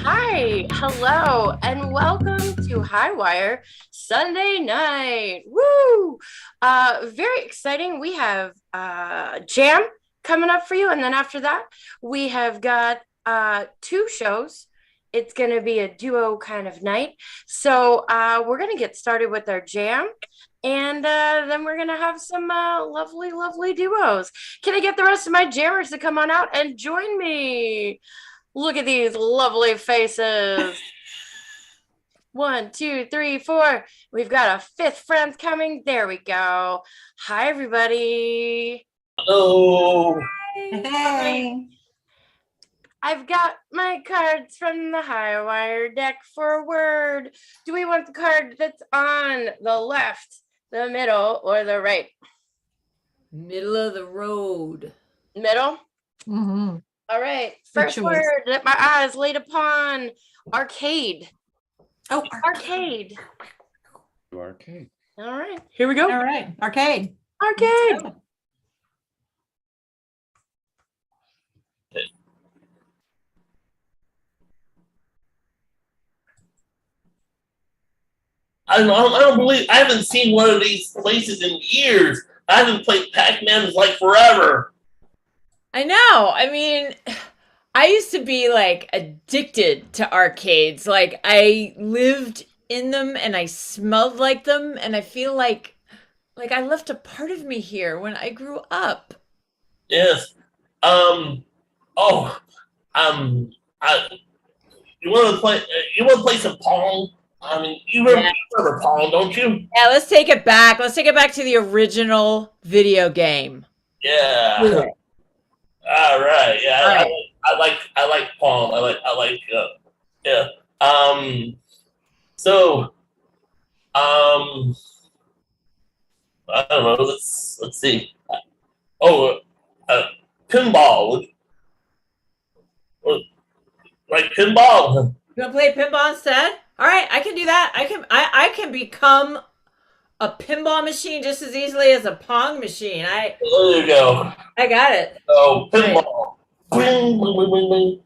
Hi, hello, and welcome to Highwire Sunday night. Woo! Very exciting. We have Jam coming up for you, and then after that, we have got two shows. It's going to be a duo kind of night. So we're going to get started with our Jam, and then we're going to have some lovely, lovely duos. Can I get the rest of my jammers to come on out and join me? Look at these lovely faces. One, two, three, four. We've got a fifth friend coming. There we go. Hi, everybody. Hello. Hey. I've got my cards from the Highwire deck for a word. Do we want the card that's on the left, the middle, or the right? Middle of the road. Middle? Mm-hmm. All right. First word that my eyes laid upon, arcade. Oh, arcade. Arcade. All right. Here we go. All right. Arcade. Arcade. I don't believe I haven't seen one of these places in years. I haven't played Pac-Man in like forever. I know. I mean, I used to be like addicted to arcades. Like I lived in them and I smelled like them, and I feel like I left a part of me here when I grew up. Yes. Oh. I, you want to play? You want to play some Pong? I mean, you remember Pong, don't you? Yeah, let's take it back. Let's take it back to the original video game. Yeah. All right. Yeah. All right. I like Pong. Yeah. So. I don't know. Let's see. Oh, pinball. Like pinball. You want to play pinball instead? All right, I can do that. I can become a pinball machine just as easily as a Pong machine. There you go. I got it. Oh, pinball. Bing, bing, bing, bing, bing.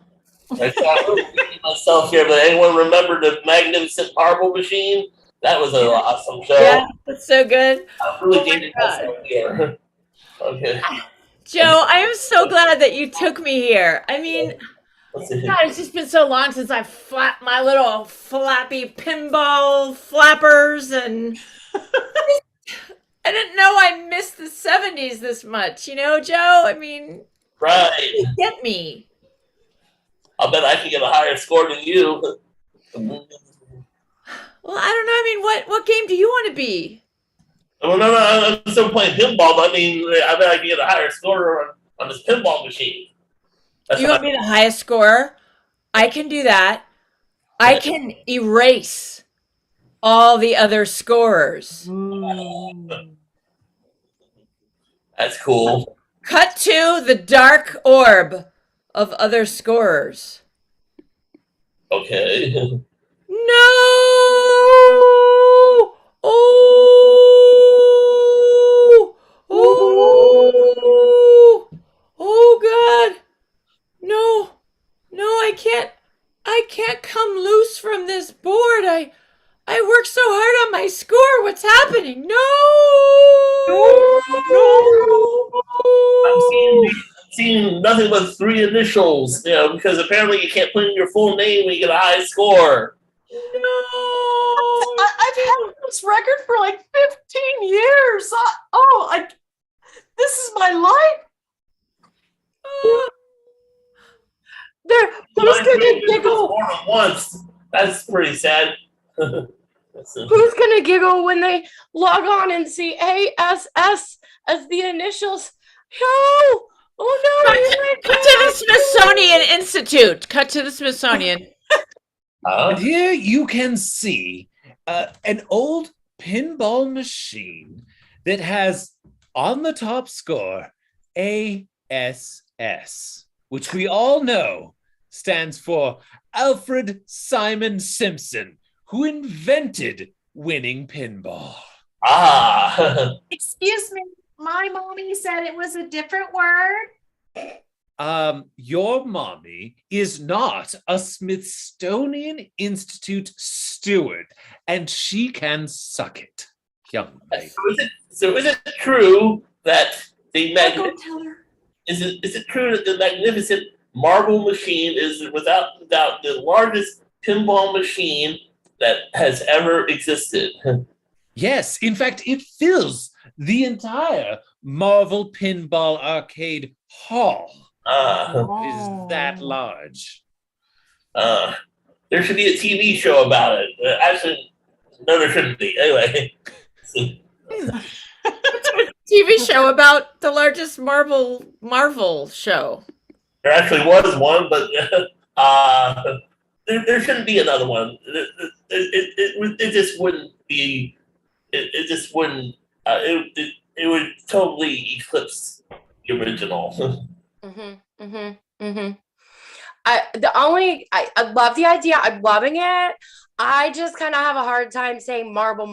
I can't myself here, but anyone remember the Magnificent Marble Machine? That was an awesome show. Yeah, that's so good. I'm really dating myself here. Okay. Joe, I am so glad that you took me here. I mean, God, it's just been so long since I flapped my little flappy pinball flappers, and I didn't know I missed the 70s this much, you know, Joe? I mean, right. You get me. I'll bet I can get a higher score than you. Well, I don't know. I mean, what game do you want to be? Well, no, I'm still playing pinball, but I mean, I bet I can get a higher score on this pinball machine. You want me the highest score? I can do that. I can erase all the other scorers. That's cool. Cut to the dark orb of other scorers. Okay. No! Oh! Oh! Oh God! No! No, I can't come loose from this board. I worked so hard on my score. What's happening? No! I'm seeing nothing but three initials, because apparently you can't put in your full name when you get a high score. No! I've had this record for like 15 years. This is my life. Who's gonna giggle? More than once. That's pretty sad. Who's gonna giggle when they log on and see ASS as the initials? No! Oh no! Cut to the Smithsonian Institute. Cut to the Smithsonian. And here you can see an old pinball machine that has on the top score ASS, which we all know stands for Alfred Simon Simpson, who invented winning pinball. Ah. Excuse me, my mommy said it was a different word. your mommy is not a Smithsonian Institute steward, and she can suck it, young lady. So is it true that the Go tell her. is it true that the magnificent marble machine is without doubt the largest pinball machine that has ever existed? Yes, in fact, it fills the entire Marvel Pinball Arcade Hall. It is that large. There should be a TV show about it. Actually, no, there shouldn't be. Anyway. TV show about the largest Marvel show. There actually was one, but there shouldn't be another one. It just wouldn't be. It just wouldn't. It would totally eclipse the original. I love the idea. I'm loving it. I just kind of have a hard time saying Marvel. It's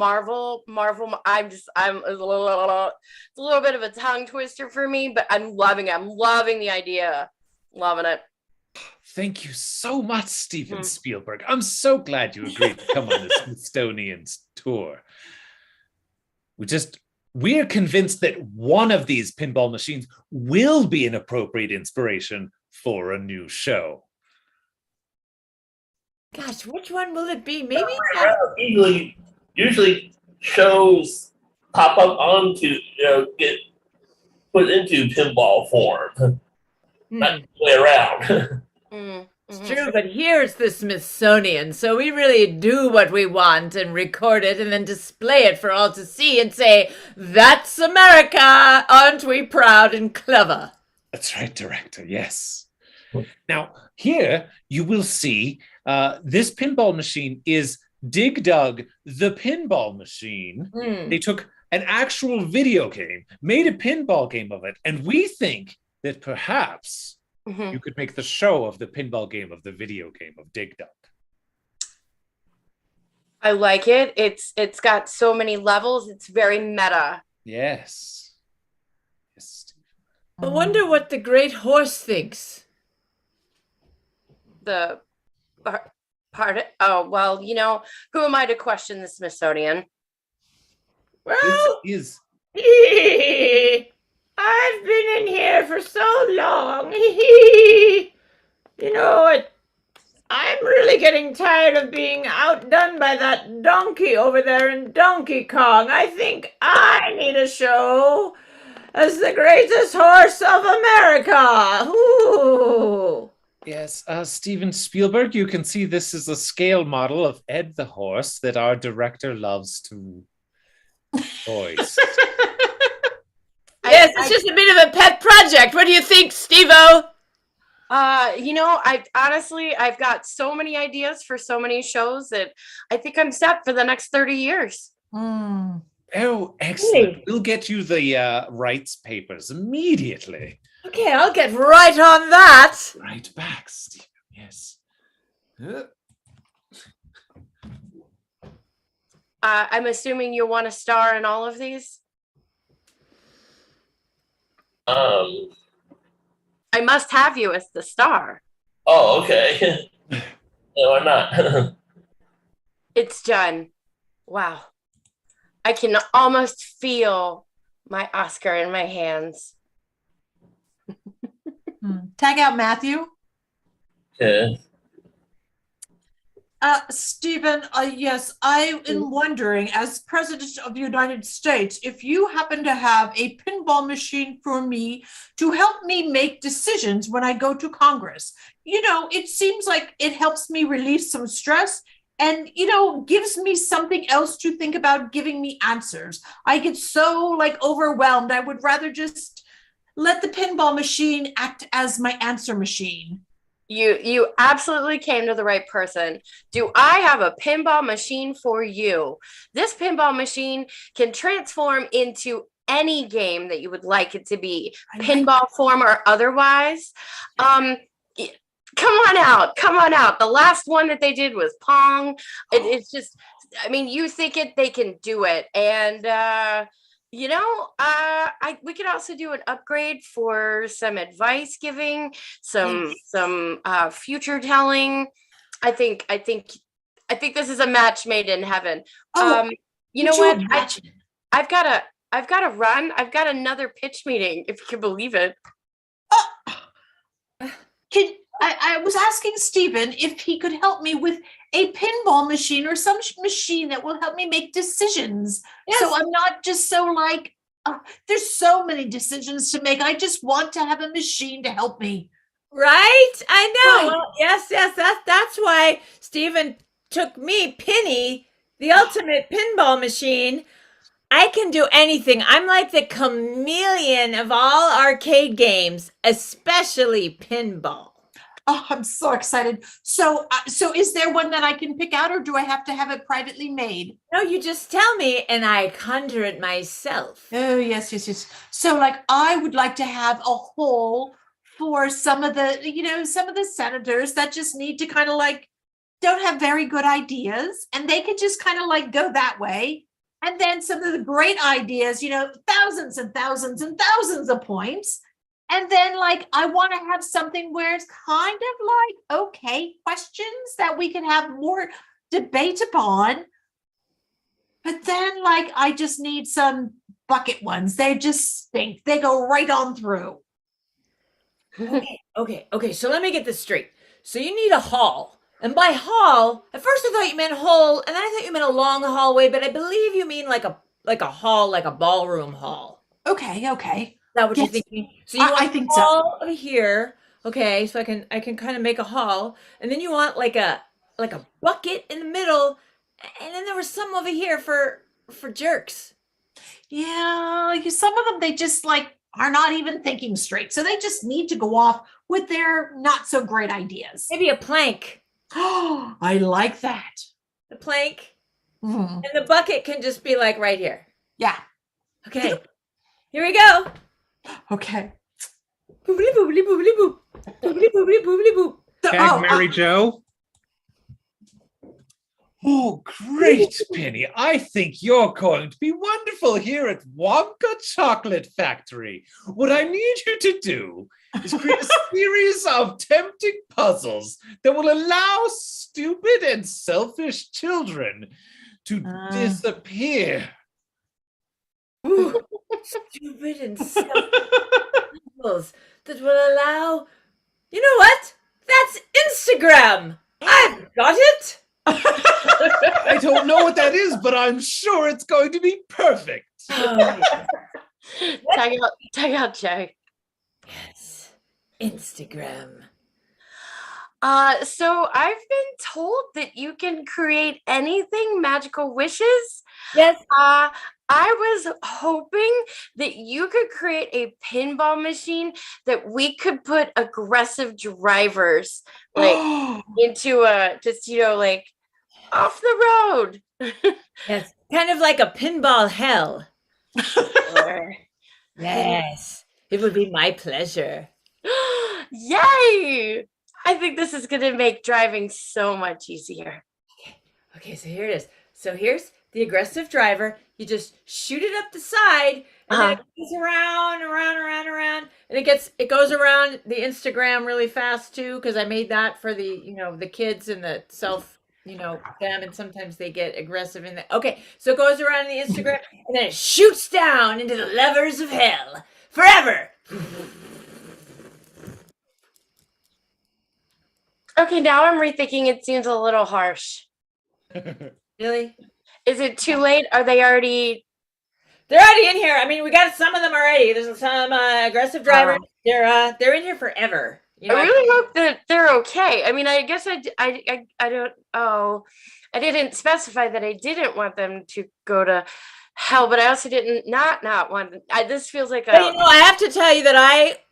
a little bit of a tongue twister for me, but I'm loving it. I'm loving the idea. Loving it. Thank you so much, Steven Spielberg. I'm so glad you agreed to come on the Smithsonian's tour. We're convinced that one of these pinball machines will be an appropriate inspiration for a new show. Gosh, which one will it be? Maybe Usually shows pop up onto get put into pinball form. Not the way around. It's true, but here's the Smithsonian, so we really do what we want and record it and then display it for all to see and say, "That's America! Aren't we proud and clever?" That's right, director, yes. Now, here you will see this pinball machine is Dig Dug, the pinball machine. They took an actual video game, made a pinball game of it, and we think that perhaps you could make the show of the pinball game of the video game of Dig Dug. I like it. It's got so many levels. It's very meta. Yes. I wonder what the great horse thinks. The part. Oh well, who am I to question the Smithsonian? Well, this is. I've been in here for so long. I'm really getting tired of being outdone by that donkey over there in Donkey Kong. I think I need a show as the greatest horse of America. Ooh. Yes, Steven Spielberg, you can see this is a scale model of Ed the horse that our director loves to voice. Yes, it's just a bit of a pet project. What do you think, Steve-O? I've got so many ideas for so many shows that I think I'm set for the next 30 years. Oh, excellent. Really? We'll get you the rights papers immediately. Okay, I'll get right on that. Right back, Stephen. Yes. I'm assuming you want to star in all of these? I must have you as the star. Oh, okay. No, why not? It's done. Wow. I can almost feel my Oscar in my hands. Tag out Matthew. Okay. Stephen, yes, I am wondering, as President of the United States, if you happen to have a pinball machine for me to help me make decisions when I go to Congress. It seems like it helps me release some stress and, gives me something else to think about, giving me answers. I get so overwhelmed. I would rather just let the pinball machine act as my answer machine. You absolutely came to the right person. Do I have a pinball machine for you? This pinball machine can transform into any game that you would like it to be, pinball form or otherwise. Come on out. The last one that they did was Pong. It's just, you think they can do it. And, We could also do an upgrade for some advice giving, some future telling. I think this is a match made in heaven. You know what? I've got to run. I've got another pitch meeting, if you can believe it. I was asking Stephen if he could help me with a pinball machine or some machine that will help me make decisions. Yes. So I'm not just so like, there's so many decisions to make. I just want to have a machine to help me. Right? I know. Right. Well, yes. That's why Stephen took me, Penny, the ultimate pinball machine. I can do anything. I'm like the chameleon of all arcade games, especially pinball. Oh, I'm so excited. So is there one that I can pick out, or do I have to have it privately made? No, you just tell me and I conjure it myself. Oh, yes. So like I would like to have a hole for some of the senators that just need to kind of like don't have very good ideas, and they could just kind of like go that way. And then some of the great ideas, thousands and thousands and thousands of points. And then like, I want to have something where it's kind of like, okay, questions that we can have more debate upon. But then like, I just need some bucket ones. They just stink. They go right on through. Okay. So let me get this straight. So you need a hall. And by hall, at first I thought you meant hall, and then I thought you meant a long hallway, but I believe you mean like a hall, like a ballroom hall. Okay. Is that what you're thinking? So you want I think hall so. Over here. Okay, so I can kind of make a hall, and then you want like a bucket in the middle, and then there was some over here for jerks. Yeah, some of them they just like are not even thinking straight, so they just need to go off with their not so great ideas. Maybe a plank. Oh, I like that. The plank. Mm-hmm. And the bucket can just be like right here. Yeah. Okay. Here we go. Okay. Boobly boobly boobly boop. Boobly boobly boobly boop. Tag Mary Jo. Oh, great, Penny. I think you're going to be wonderful here at Wonka Chocolate Factory. What I need you to do is create a series of tempting puzzles that will allow stupid and selfish children to disappear. Ooh, stupid and selfish puzzles that will allow... You know what? That's Instagram. I've got it. I don't know what that is, but I'm sure it's going to be perfect. Oh, yeah. Tag out, Jay. Yes, Instagram. So I've been told that you can create anything magical wishes. Yes. I was hoping that you could create a pinball machine that we could put aggressive drivers like into like off the road. Yes, kind of like a pinball hell. Yes, it would be my pleasure. Yay! I think this is going to make driving so much easier. Okay, so here it is. So here's the aggressive driver. You just shoot it up the side, and then it goes around, and it goes around the Instagram really fast too, because I made that for the kids and the them, and sometimes they get aggressive in the. Okay, so it goes around the Instagram, and then it shoots down into the levers of hell forever. Okay, now I'm rethinking. It seems a little harsh. Really? Is it too late? Are they already? They're already in here. I mean, we got some of them already. There's some aggressive drivers. They're in here forever. I really hope that they're okay. I mean, I guess I don't. Oh, I didn't specify that I didn't want them to go to hell, but I also didn't not want them. This feels like a. I have to tell you that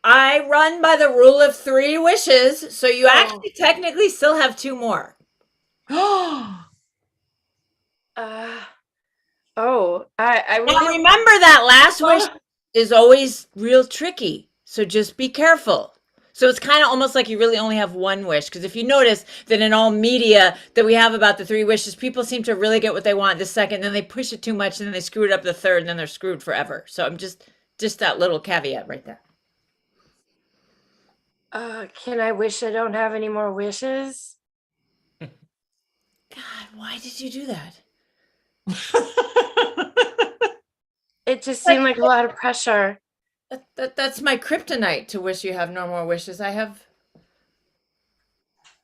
I run by the rule of 3 wishes, so you actually technically still have 2 more. I now remember that last wish is always real tricky, so just be careful. So it's kind of almost like you really only have one wish. Because if you notice that in all media that we have about the 3 wishes, people seem to really get what they want the second, then they push it too much, and then they screw it up the third, and then they're screwed forever. So I'm just that little caveat right there. Can I wish I don't have any more wishes? God, why did you do that? It just seemed like a lot of pressure. That's my kryptonite, to wish you have no more wishes. Did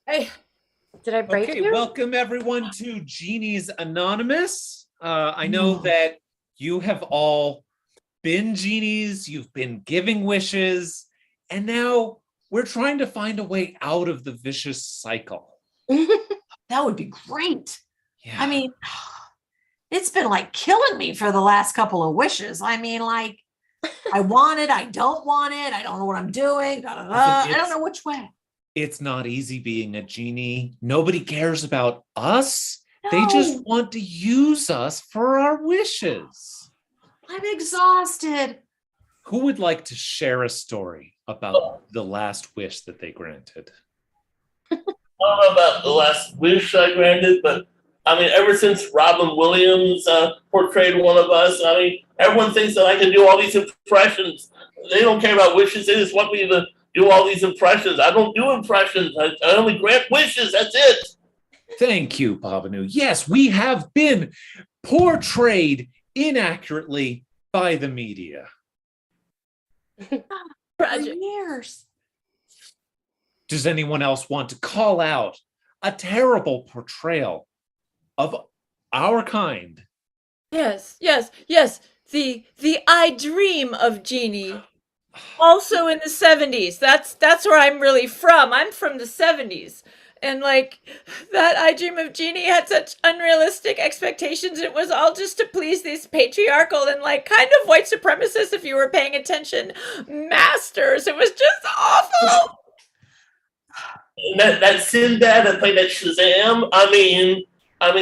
I break you? Welcome everyone to Genie's Anonymous. I know that you have all been genies, you've been giving wishes, and now we're trying to find a way out of the vicious cycle. That would be great. Yeah. I mean, it's been like killing me for the last couple of wishes. I mean, like, I want it, I don't want it, I don't know what I'm doing. I don't know which way. It's not easy being a genie. Nobody cares about us. No. They just want to use us for our wishes. I'm exhausted. Who would like to share a story about the last wish that they granted? I don't know about the last wish I granted, but I mean, ever since Robin Williams portrayed one of us, I mean, everyone thinks that I can do all these impressions. They don't care about wishes. They just want me to do all these impressions. I don't do impressions. I only grant wishes. That's it. Thank you, Babanu. Yes, we have been portrayed inaccurately by the media. For years. Does anyone else want to call out a terrible portrayal of our kind? Yes. The I Dream of Genie. Also in the 70s. That's where I'm really from. I'm from the 70s. And like that I Dream of Genie had such unrealistic expectations. It was all just to please these patriarchal and like kind of white supremacists, if you were paying attention, masters. It was just awful. That Sinbad that played that Shazam. I mean,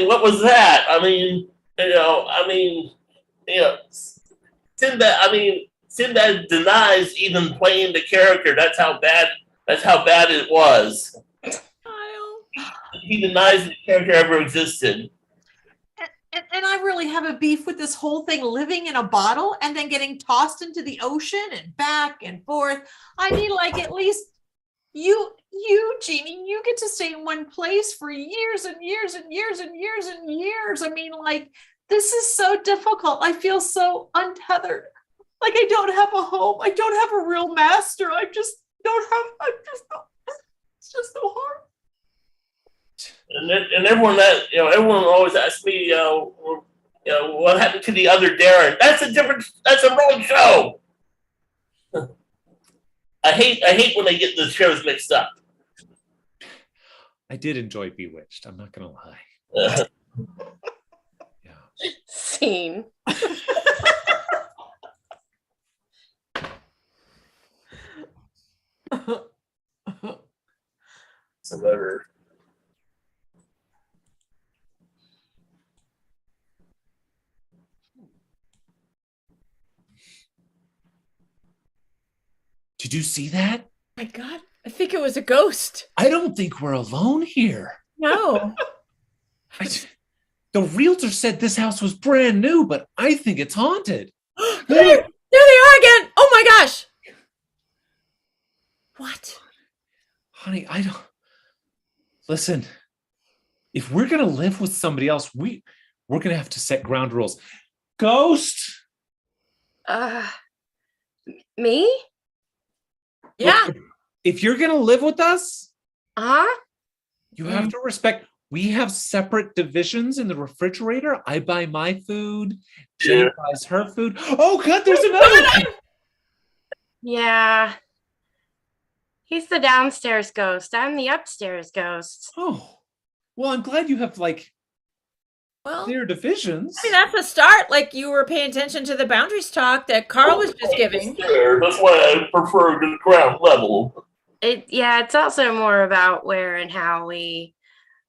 what was that? Sinbad denies even playing the character. That's how bad it was. He denies the character ever existed. And I really have a beef with this whole thing, living in a bottle and then getting tossed into the ocean and back and forth. I mean, like, at least you, Jeannie, you get to stay in one place for years and years and years and years and years. I mean, like, this is so difficult. I feel so untethered. Like, I don't have a home. I don't have a real master. It's just so hard. And everyone always asks me, what happened to the other Darren? That's a wrong show. I hate when they get the shows mixed up. I did enjoy Bewitched. I'm not gonna lie. Yeah. Scene. Whatever. Did you see that? Oh my God, I think it was a ghost. I don't think we're alone here. No. The realtor said this house was brand new, but I think it's haunted. There they are again. Oh my gosh. What? Honey, I don't... Listen, if we're going to live with somebody else, we're going to have to set ground rules. Ghost? Me? Yeah. Look, if you're going to live with us, you have to respect... We have separate divisions in the refrigerator. I buy my food. Jen buys her food. Oh, God, there's another one. Yeah. He's the downstairs ghost. I'm the upstairs ghost. Oh. Well, I'm glad you have, clear divisions. I mean, that's a start. Like, you were paying attention to the boundaries talk that Carl was just giving. That's why I prefer the ground level. It's also more about where and how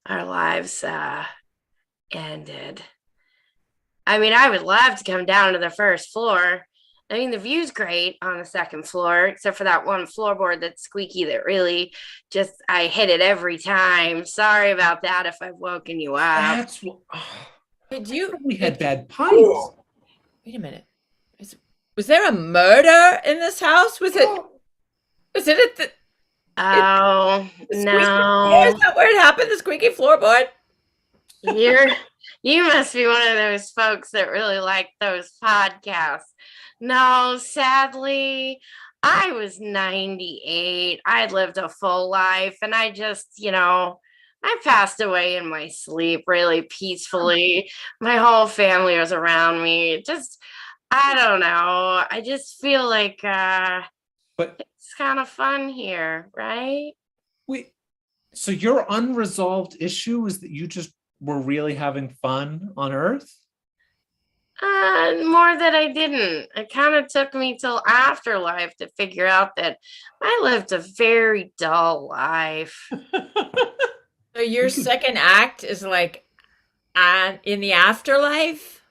our lives ended. I mean, I would love to come down to the first floor I mean, the view's great on the second floor, except for that one floorboard that's squeaky that really just, I hit it every time. Sorry about that if I've woken you up. That's what. We had bad pipes. Wait a minute. Was there a murder in this house? Was it at the Oh, no. Floor? Is that where it happened? The squeaky floorboard? You must be one of those folks that really like those podcasts. No, sadly, I was 98. I'd lived a full life, and I just, I passed away in my sleep really peacefully. My whole family was around me. Just, I don't know. I just feel like but it's kind of fun here, right? wait, so your unresolved issue is that you just were really having fun on Earth? More that I didn't. It kind of took me till afterlife to figure out that I lived a very dull life. So your second act is like in the afterlife?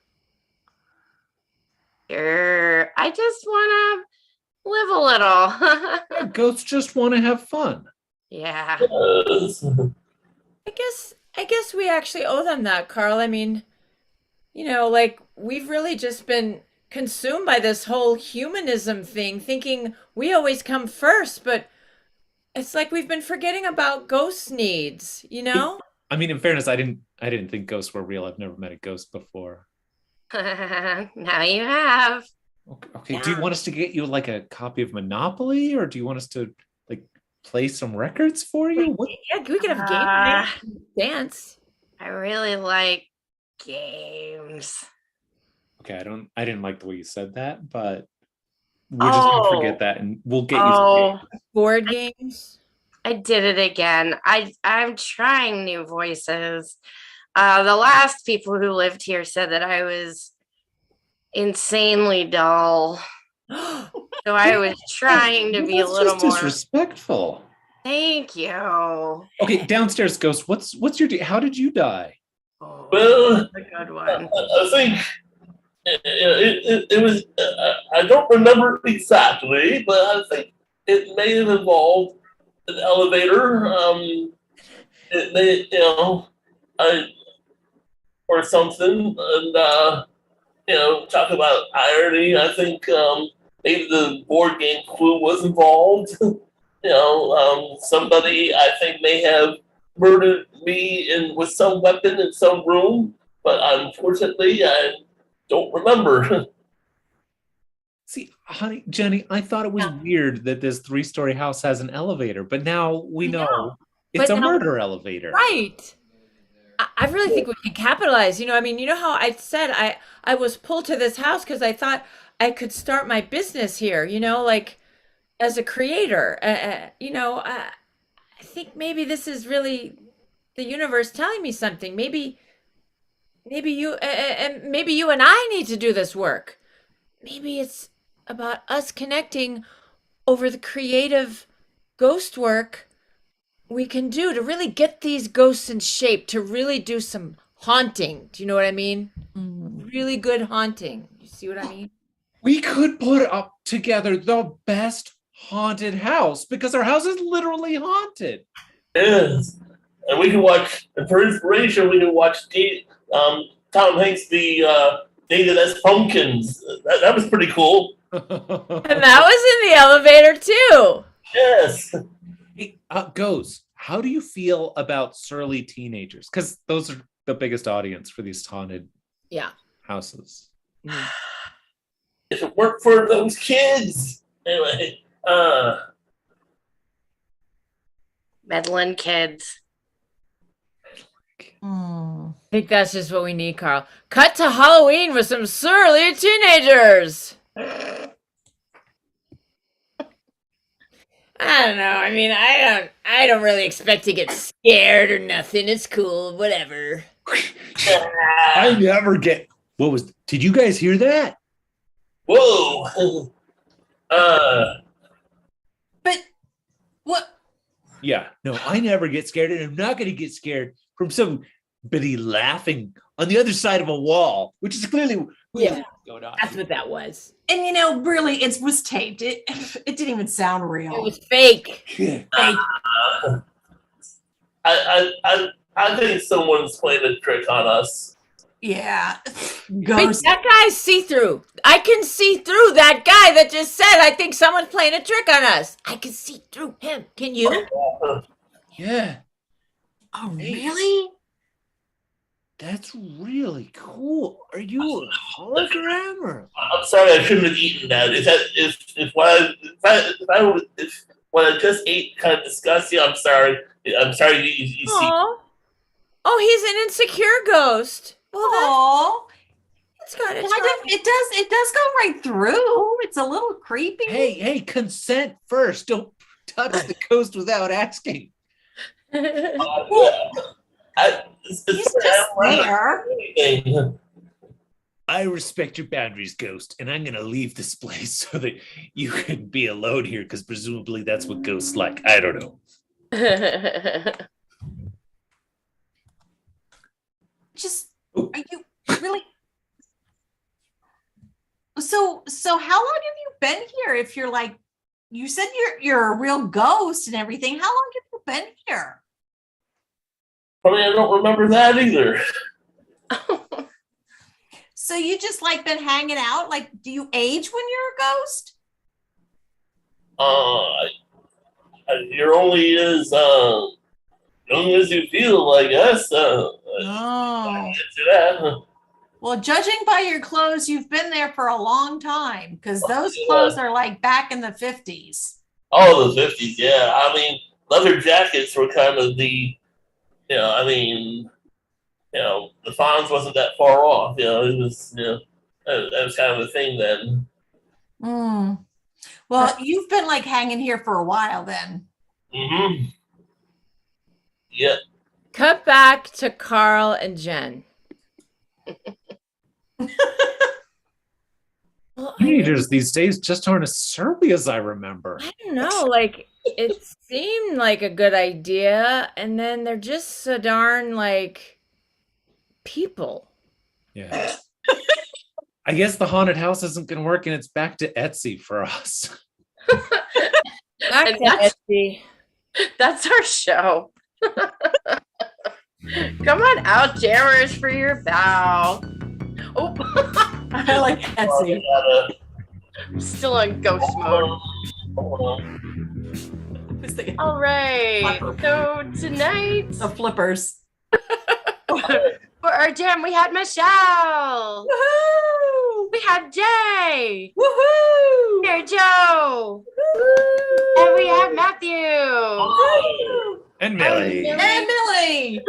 Sure. I just want to live a little. Yeah, ghosts just want to have fun. Yeah. I guess we actually owe them that, Carl. I mean, like we've really just been consumed by this whole humanism thing, thinking we always come first, but it's like we've been forgetting about ghost needs, I mean, in fairness, I didn't think ghosts were real. I've never met a ghost before. Now you have. Okay. Yeah. Do you want us to get you like a copy of Monopoly, or do you want us to like play some records for you? What? Yeah, we could have game night and dance. I really like games. Okay, I didn't like the way you said that, but we're just gonna forget that and we'll get you some games. Board games. I did it again. I'm trying new voices. The last people who lived here said that I was insanely dull. So I was trying to be a little just more disrespectful. Thank you. Okay, downstairs, Ghost. What's your how did you die? Oh, Well, that's a good one. I think it was. I don't remember exactly, but I think it may have involved an elevator. It may, or something, and talk about irony. I think maybe the board game Clue was involved. Somebody I think may have murdered me with some weapon in some room, but unfortunately I don't remember. See, honey, Jenny, I thought it was weird that this 3-story house has an elevator, but now we know it's a murder elevator. Right. I really think we can capitalize. I mean, how I said I was pulled to this house because I thought I could start my business here, like as a creator. I think maybe this is really the universe telling me something. Maybe you and maybe you and I need to do this work. Maybe it's about us connecting over the creative ghost work we can do to really get these ghosts in shape, to really do some haunting. Do you know what I mean? Really good haunting. You see what I mean? We could put up together the best haunted house because our house is literally haunted. Yes. And we can watch, and for inspiration, we can watch Tom Hanks, the Dated as Pumpkins. That was pretty cool. And that was in the elevator too. Yes. Hey, Ghost, how do you feel about surly teenagers? Because those are the biggest audience for these haunted houses. If it weren't for those kids. Anyway, Meddling kids. I think that's just what we need, Carl. Cut to Halloween with some surly teenagers. I don't know. I mean, I don't really expect to get scared or nothing. It's cool, whatever. I never get. Did you guys hear that? Whoa. But what? Yeah, no, I never get scared, and I'm not going to get scared from some somebody laughing on the other side of a wall, which is clearly Yeah. going on. That's what that was. And really, it was taped. It didn't even sound real. It was fake. Fake. I think someone's playing a trick on us. Yeah. Wait, Ghost. that guy's see-through. I can see through that guy that just said, I think someone's playing a trick on us. I can see through him. Can you? Yeah, Oh, really? that's really cool. Are you a hologram or? I'm sorry, I shouldn't have eaten that. If what I just ate kind of disgusts you, I'm sorry. I'm sorry you see. Oh, he's an insecure ghost. Well, Oh, that's kind of it does go right through. It's a little creepy. Hey, consent first. Don't touch the ghost without asking. He's just there. I respect your boundaries, Ghost, and I'm going to leave this place so that you can be alone here, because presumably that's what ghosts like. I don't know. Are you really? So how long have you been here? If you're like, you said you're a real ghost and everything. How long have you been here? Probably I don't remember that either. So you just like been hanging out? Like, do you age when you're a ghost? You're only as young as you feel, I guess. Oh. To that. Well, judging by your clothes, you've been there for a long time, because those clothes are like back in the 50s. Oh, the 50s, yeah. I mean, leather jackets were kind of the, the Fonz wasn't that far off. It was, that was kind of a thing then. Well, you've been like hanging here for a while then. Mm-hmm. Yeah. Cut back to Carl and Jen. Well, Teenagers these days just aren't as surly as I remember. I don't know. Like, it seemed like a good idea, and then they're just so darn like people. Yeah. I guess the haunted house isn't going to work, and it's back to Etsy for us. Back to Etsy. That's our show. Come on out, jammers, for your bow. Oh, I like Etsy. Still on ghost mode. All right. So tonight, The flippers. for our jam, we had Michelle. Woohoo! We had Jay. Woohoo! Here, Joe. Woohoo! And we have Matthew. Woohoo! And Millie. And Millie.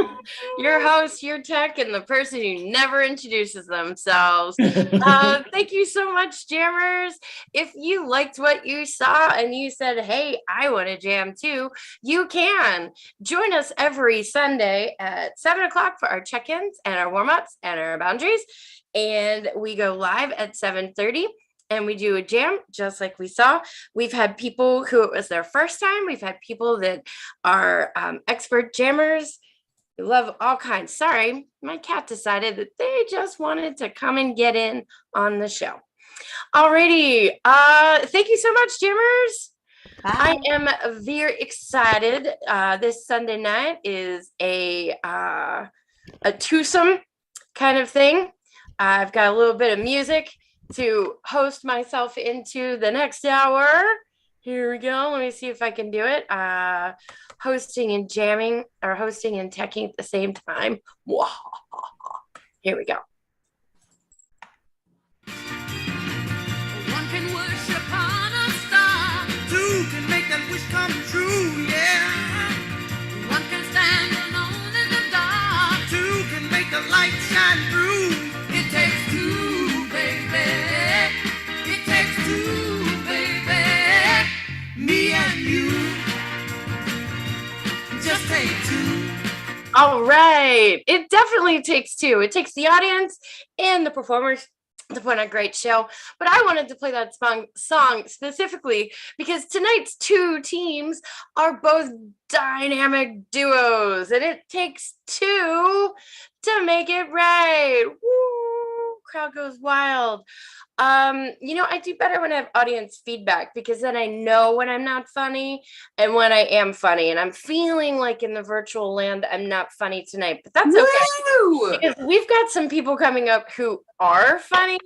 Your host, your tech, and the person who never introduces themselves. Thank you so much, jammers. If you liked what you saw and you said, hey, I want to jam too, you can. Join us every Sunday at 7 o'clock for our check-ins and our warm-ups and our boundaries. And we go live at 7:30. And we do a jam just like we saw. We've had people who it was their first time. We've had people that are expert jammers. We love all kinds. Sorry, my cat decided that they just wanted to come and get in on the show. Alrighty. Thank you so much, jammers. Bye. I am very excited. This Sunday night is a twosome kind of thing. I've got a little bit of music to host myself into the next hour. Here we go. Let me see if I can do it. Hosting and jamming, or hosting and teching at the same time. Here we go. One can wish upon a star, two can make that wish come true, yeah. One can stand alone in the dark, two can make the light shine through. It takes two, baby. It takes two, baby. Me and you. Just take two. All right. It definitely takes two. It takes the audience and the performers to put on a great show. But I wanted to play that song specifically because tonight's two teams are both dynamic duos, and it takes two to make it right. Woo! Crowd goes wild. I do better when I have audience feedback because then I know when I'm not funny and when I am funny. And I'm feeling like in the virtual land, I'm not funny tonight, but that's okay. Woo! Because we've got some people coming up who are funny.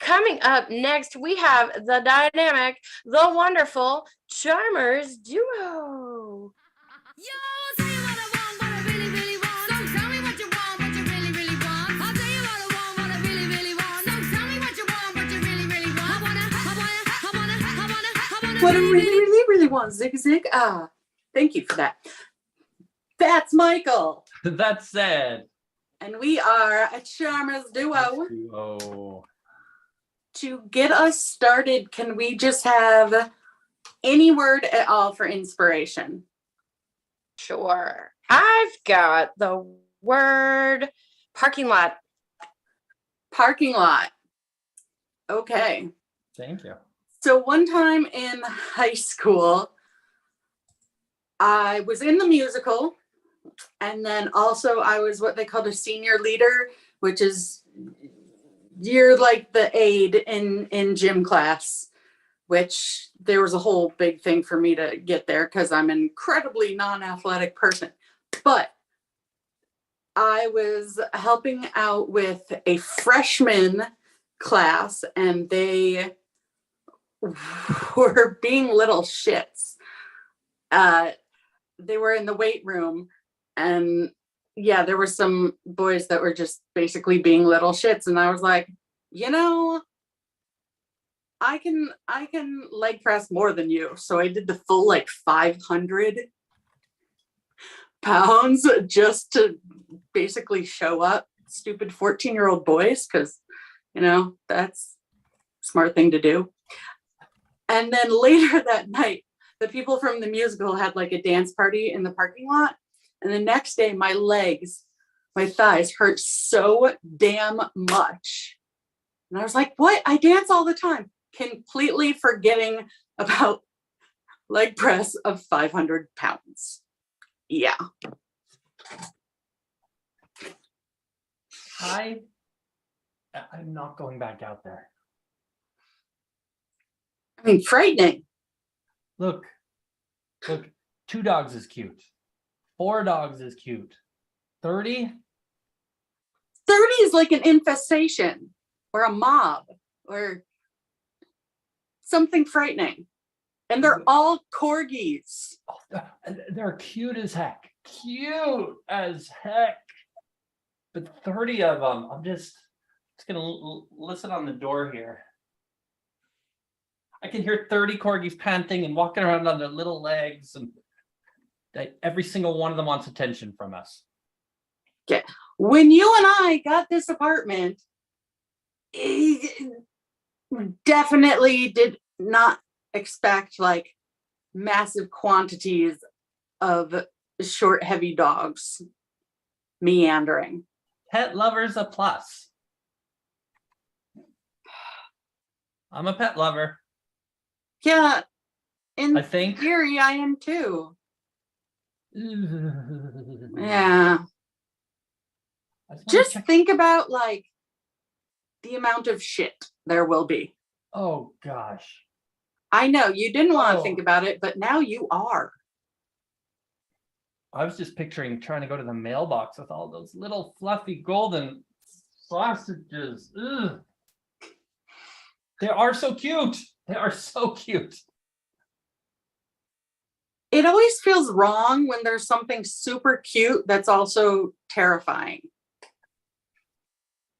Coming up next, we have the dynamic, the wonderful Charmers duo. Yo, tell you what I want, what I really, really want. So tell me what you want, what you really, really want. I'll tell you what I want, what I really, really want. So tell me what you want, what you really, really want. I wanna. What I really, really want. Zig, zig. Ah, thank you for that. That's Michael. That's sad. And we are a Charmers duo. Oh. To get us started, can we just have any word at all for inspiration? Sure. I've got the word parking lot. Parking lot. Okay. Thank you. So one time in high school, I was in the musical, and then also I was what they called a senior leader, which is you're like the aide in gym class, which there was a whole big thing for me to get there because I'm an incredibly non-athletic person. But I was helping out with a freshman class, and they were being little shits. They were in the weight room, and yeah, there were some boys that were just basically being little shits, and I was like, I can leg press more than you. So I did the full 500 pounds just to basically show up stupid 14-year-old boys, because that's a smart thing to do. And then later that night, the people from the musical had a dance party in the parking lot. And the next day, my thighs hurt so damn much. And I was like, what? I dance all the time. Completely forgetting about leg press of 500 pounds. Yeah. I'm not going back out there. I mean, frightening. Look, 2 dogs is cute. 4 dogs is cute. 30? 30 is like an infestation or a mob or something frightening. And they're all corgis. Oh, they're cute as heck. Cute as heck. But 30 of them, I'm just going to listen on the door here. I can hear 30 corgis panting and walking around on their little legs, and every single one of them wants attention from us. Okay. When you and I got this apartment, definitely did not expect massive quantities of short, heavy dogs meandering. Pet lovers a plus. I'm a pet lover. Yeah, in I think. theory, I am too. Yeah. Just think about the amount of shit there will be. Oh gosh. I know you didn't want to think about it, but now you are. I was just picturing trying to go to the mailbox with all those little fluffy golden sausages. Ugh. They are so cute. They are so cute. It always feels wrong when there's something super cute that's also terrifying.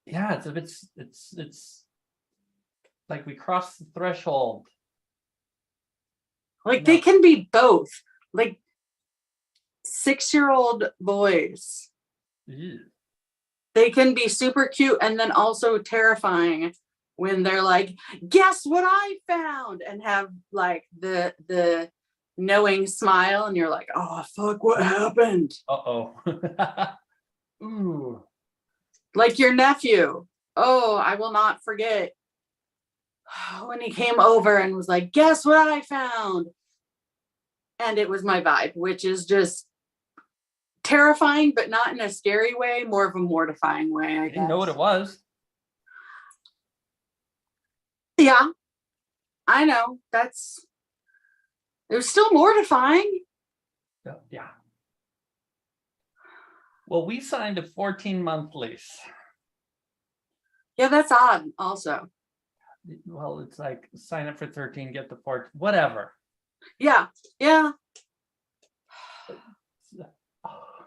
Yeah, it's like we crossed the threshold. They can be both. 6-year-old boys. Ew. They can be super cute and then also terrifying when they're like, guess what I found? And have the knowing smile, and you're like, oh fuck, what happened? Uh-oh. Ooh. Like your nephew. Oh, I will not forget when he came over and was like, guess what I found? And it was my vibe, which is just terrifying, but not in a scary way, more of a mortifying way, I didn't know what guess. it was. Yeah, I know. It was still mortifying. Yeah. Well, we signed a 14-month lease. Yeah, that's odd also. Well, it's like sign up for 13, get the 14, whatever. Yeah. I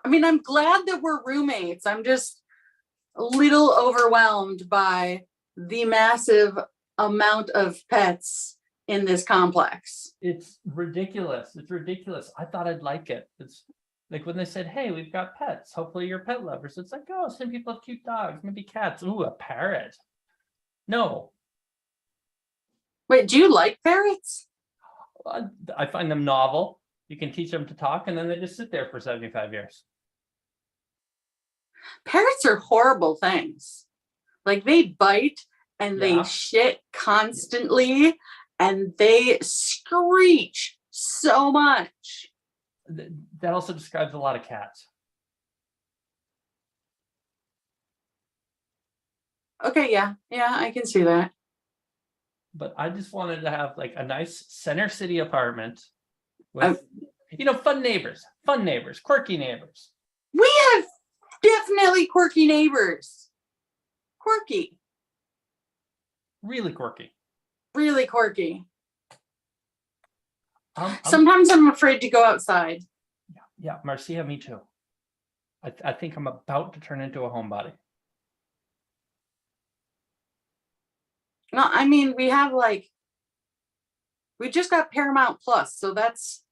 mean, I'm glad that we're roommates. I'm just a little overwhelmed by the massive amount of pets in this complex. It's ridiculous. It's ridiculous. I thought I'd like it. It's like when they said, hey, we've got pets. Hopefully you're pet lovers. It's like, oh, some people have cute dogs, maybe cats. Ooh, a parrot. No. Wait, do you like parrots? I find them novel. You can teach them to talk and then they just sit there for 75 years. Parrots are horrible things. Like they bite and they shit constantly and they screech so much. That also describes a lot of cats. Okay, yeah, I can see that. But I just wanted to have like a nice center city apartment with, fun neighbors, quirky neighbors. We have definitely quirky neighbors. Quirky. Really quirky. Really quirky. Sometimes I'm afraid to go outside. Yeah, Marcia, me too. I think I'm about to turn into a homebody. No, I mean, we just got Paramount Plus, so that's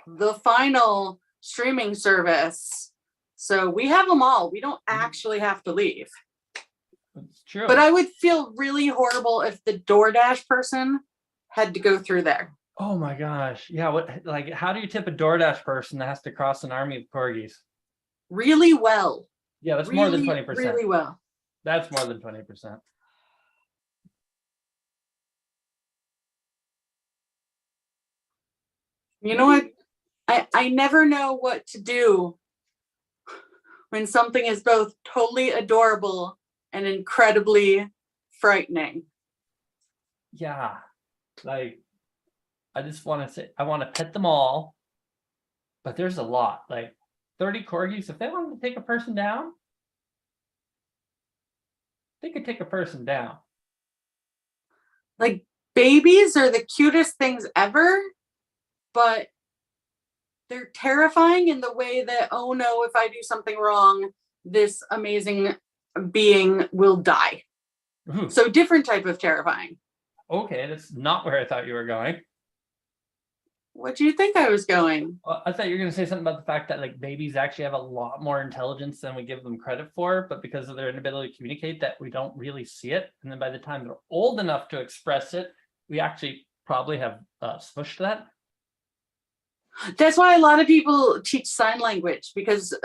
the final streaming service. So we have them all. We don't actually have to leave. It's true. But I would feel really horrible if the DoorDash person had to go through there. Oh my gosh. Yeah, how do you tip a DoorDash person that has to cross an army of corgis? Really well. Yeah, that's more than 20%. Really well. That's more than 20%. You know what? I never know what to do when something is both totally adorable and incredibly frightening. Yeah. Like, I just want to say, I want to pet them all, but there's a lot. Like 30 corgis, if they wanted to take a person down, they could take a person down. Like, babies are the cutest things ever, but they're terrifying in the way that, oh no, if I do something wrong, this amazing being will die. Ooh. So different type of terrifying. Okay, that's not where I thought you were going. What do you think I was going? I thought you were going to say something about the fact that like babies actually have a lot more intelligence than we give them credit for, but because of their inability to communicate that we don't really see it. And then by the time they're old enough to express it, we actually probably have smushed that. That's why a lot of people teach sign language, because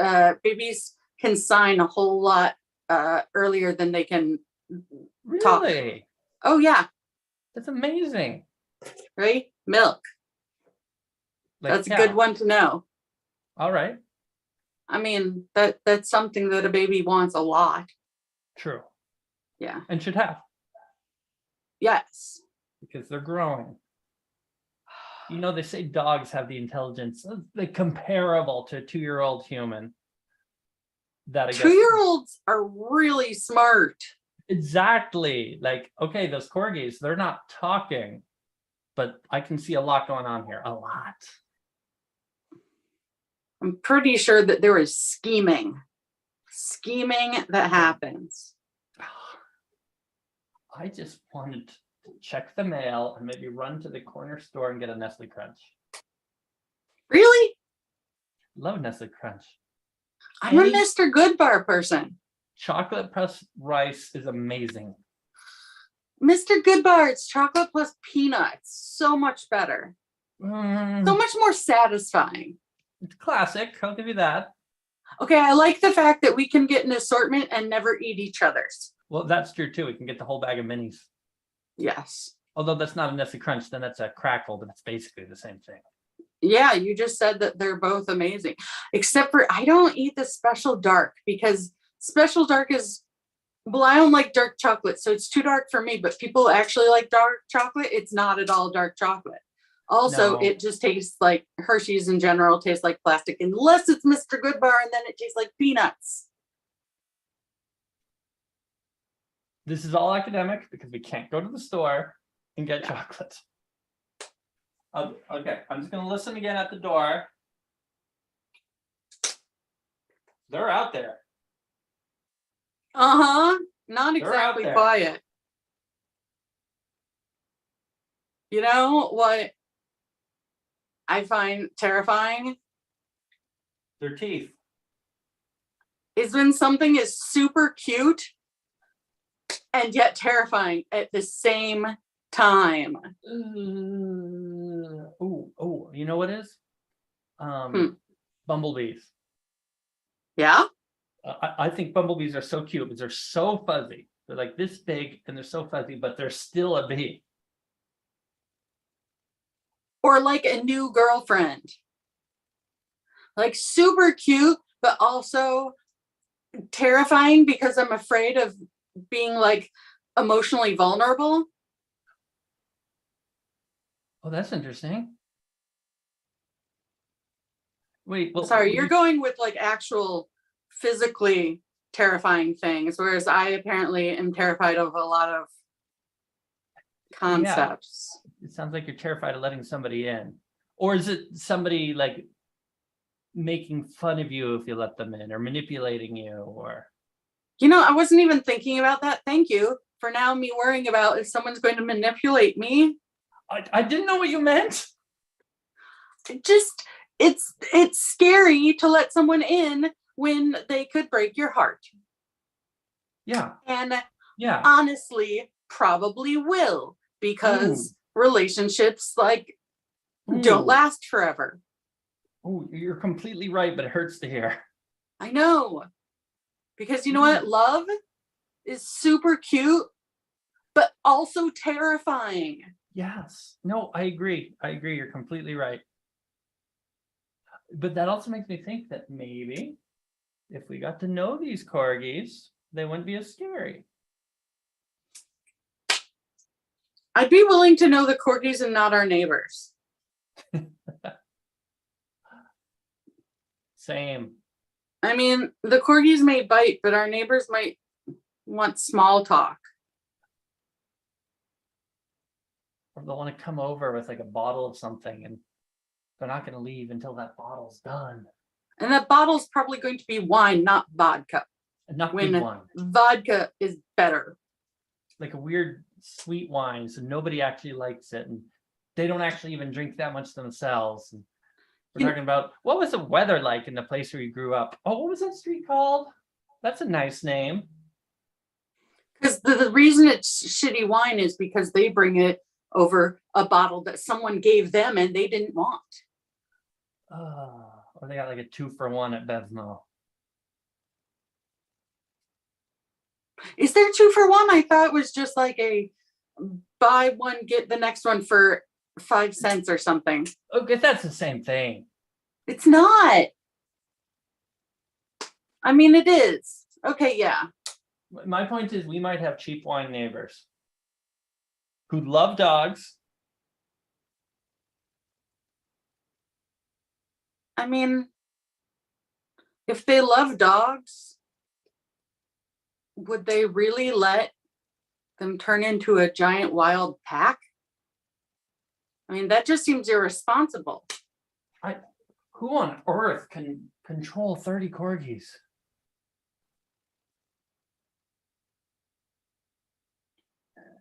babies can sign a whole lot earlier than they can talk. Really? Oh yeah. That's amazing. Right? Milk. Like, that's a good one to know. All right. I mean, that's something that a baby wants a lot. True. Yeah. And should have. Yes. Because they're growing. You know, they say dogs have the intelligence like comparable to a 2-year-old human. That I guess 2-year-olds are really smart. Exactly. Like, okay, those corgis, they're not talking, but I can see a lot going on here. A lot. I'm pretty sure that there is scheming that happens. I just wanted to check the mail and maybe run to the corner store and get a Nestle Crunch. Really? Love Nestle Crunch. I'm a Mr. Goodbar person. Chocolate plus rice is amazing. Mr. Goodbar, it's chocolate plus peanuts. So much better. So much more satisfying. It's classic. I'll give you that. Okay, I like the fact that we can get an assortment and never eat each other's. Well, that's true too. We can get the whole bag of minis. Yes. Although that's not a Nestle Crunch, then that's a crackle, but it's basically the same thing. Yeah, you just said that they're both amazing. Except for I don't eat the special dark because special dark is, well, I don't like dark chocolate, so it's too dark for me. But people actually like dark chocolate. It's not at all dark chocolate. Also, No. it just tastes like Hershey's in general tastes like plastic, unless it's Mr. Goodbar, and then it tastes like peanuts. This is all academic because we can't go to the store and get chocolate. Okay, I'm just gonna listen again at the door. They're out there. Not They're out exactly there. quiet. You know what I find terrifying Their teeth. is when something is super cute and yet terrifying at the same time. Oh, you know what is? Bumblebees. Yeah? I think bumblebees are so cute because they're so fuzzy. They're like this big and they're so fuzzy, but they're still a bee. Or like a new girlfriend. Like super cute, but also terrifying because I'm afraid of being like emotionally vulnerable. Oh, that's interesting. Wait, well, Sorry, you're going with like actual physically terrifying things, whereas I apparently am terrified of a lot of concepts. it sounds like you're terrified of letting somebody in. Or is it somebody like making fun of you if you let them in, or manipulating you, or You know, I wasn't even thinking about that. Thank you for now me worrying about if someone's going to manipulate me. I didn't know what you meant. It's scary to let someone in when they could break your heart. Yeah. And Yeah. honestly, probably will, because relationships like don't last forever. Oh, you're completely right, but it hurts to hear. I know. Because you know what? Love is super cute, but also terrifying. Yes. No, I agree. You're completely right. But that also makes me think that maybe if we got to know these corgis, they wouldn't be as scary. I'd be willing to know the corgis and not our neighbors. Same. I mean, the corgis may bite, but our neighbors might want small talk. Or they'll want to come over with like a bottle of something, and they're not going to leave until that bottle's done. And that bottle's probably going to be wine, not vodka. And not When good wine. vodka is better. Like a weird sweet wine, so nobody actually likes it, and they don't actually even drink that much themselves. And we're talking about, what was the weather like in the place where you grew up? Oh, what was that street called? That's a nice name. Because the reason it's shitty wine is because they bring it over a bottle that someone gave them and they didn't want. Or they got like a 2-for-1 at Bevmo. Is there 2-for-1? I thought it was just like a buy one, get the next one for 5 cents or something. Okay, that's the same thing. It's not. I mean, it is. Okay, yeah. My point is, we might have cheap wine neighbors who love dogs. I mean, if they love dogs, would they really let them turn into a giant wild pack? I mean, that just seems irresponsible. Who on earth can control 30 corgis?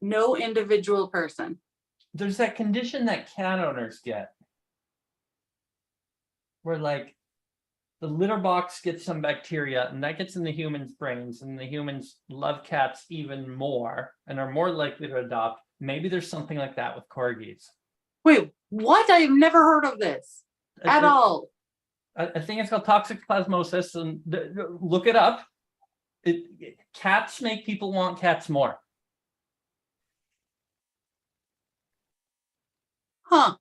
No individual person. There's that condition that cat owners get, where like the litter box gets some bacteria and that gets in the human's brains, and the humans love cats even more and are more likely to adopt. Maybe there's something like that with corgis. Wait, what? I've never heard of this at all. I think it's called toxic plasmosis, and look it up. Cats make people want cats more. Huh.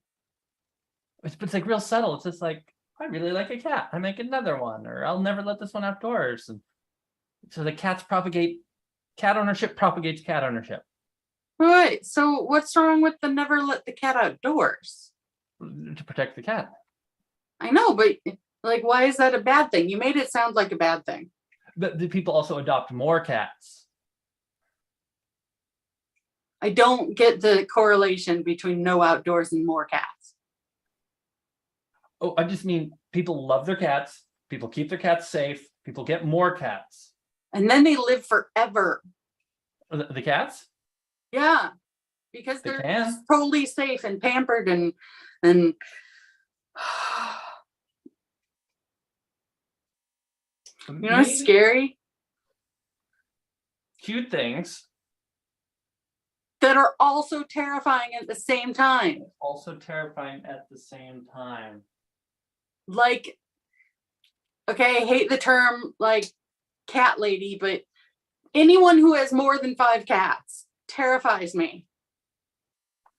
It's like real subtle. It's just like, I really like a cat. I make another one, or I'll never let this one outdoors. And so the cat ownership propagates cat ownership. Right. So what's wrong with the never let the cat outdoors? To protect the cat. I know, but like, why is that a bad thing? You made it sound like a bad thing. But the people also adopt more cats. I don't get the correlation between no outdoors and more cats. Oh, I just mean people love their cats. People keep their cats safe. People get more cats. And then they live forever. The cats? Yeah. Because They they're can. totally safe and pampered and you know, it's scary. Cute things. That are also terrifying at the same time. Also terrifying at the same time. Like, okay, I hate the term like cat lady, but anyone who has more than 5 cats terrifies me.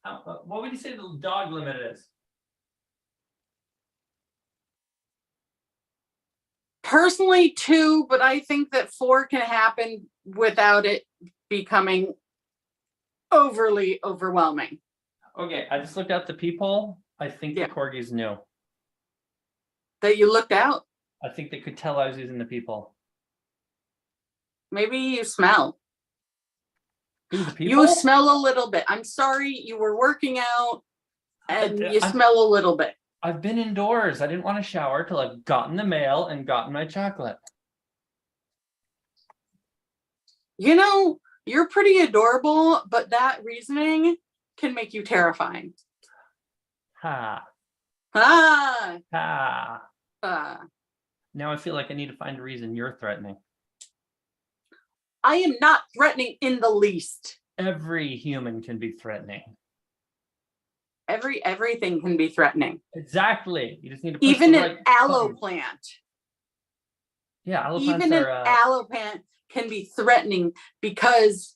What would you say the dog limit is? Personally, 2, but I think that 4 can happen without it becoming overly overwhelming. Okay, I just looked out the peephole. I think Yeah. the corgis knew. That you looked out. I think they could tell I was using the peephole. Maybe you smell. Ooh, the peephole? You smell a little bit. I'm sorry, you were working out and you smell a little bit. I've been indoors. I didn't want to shower till I've gotten the mail and gotten my chocolate. You know, you're pretty adorable, but that reasoning can make you terrifying. Ha. Ah. Ha. Now I feel like I need to find a reason you're threatening. I am not threatening in the least. Every human can be threatening. Everything can be threatening. Exactly. You just need to push even the an right aloe button. plant. Yeah, aloe Even plants an are aloe plant can be threatening because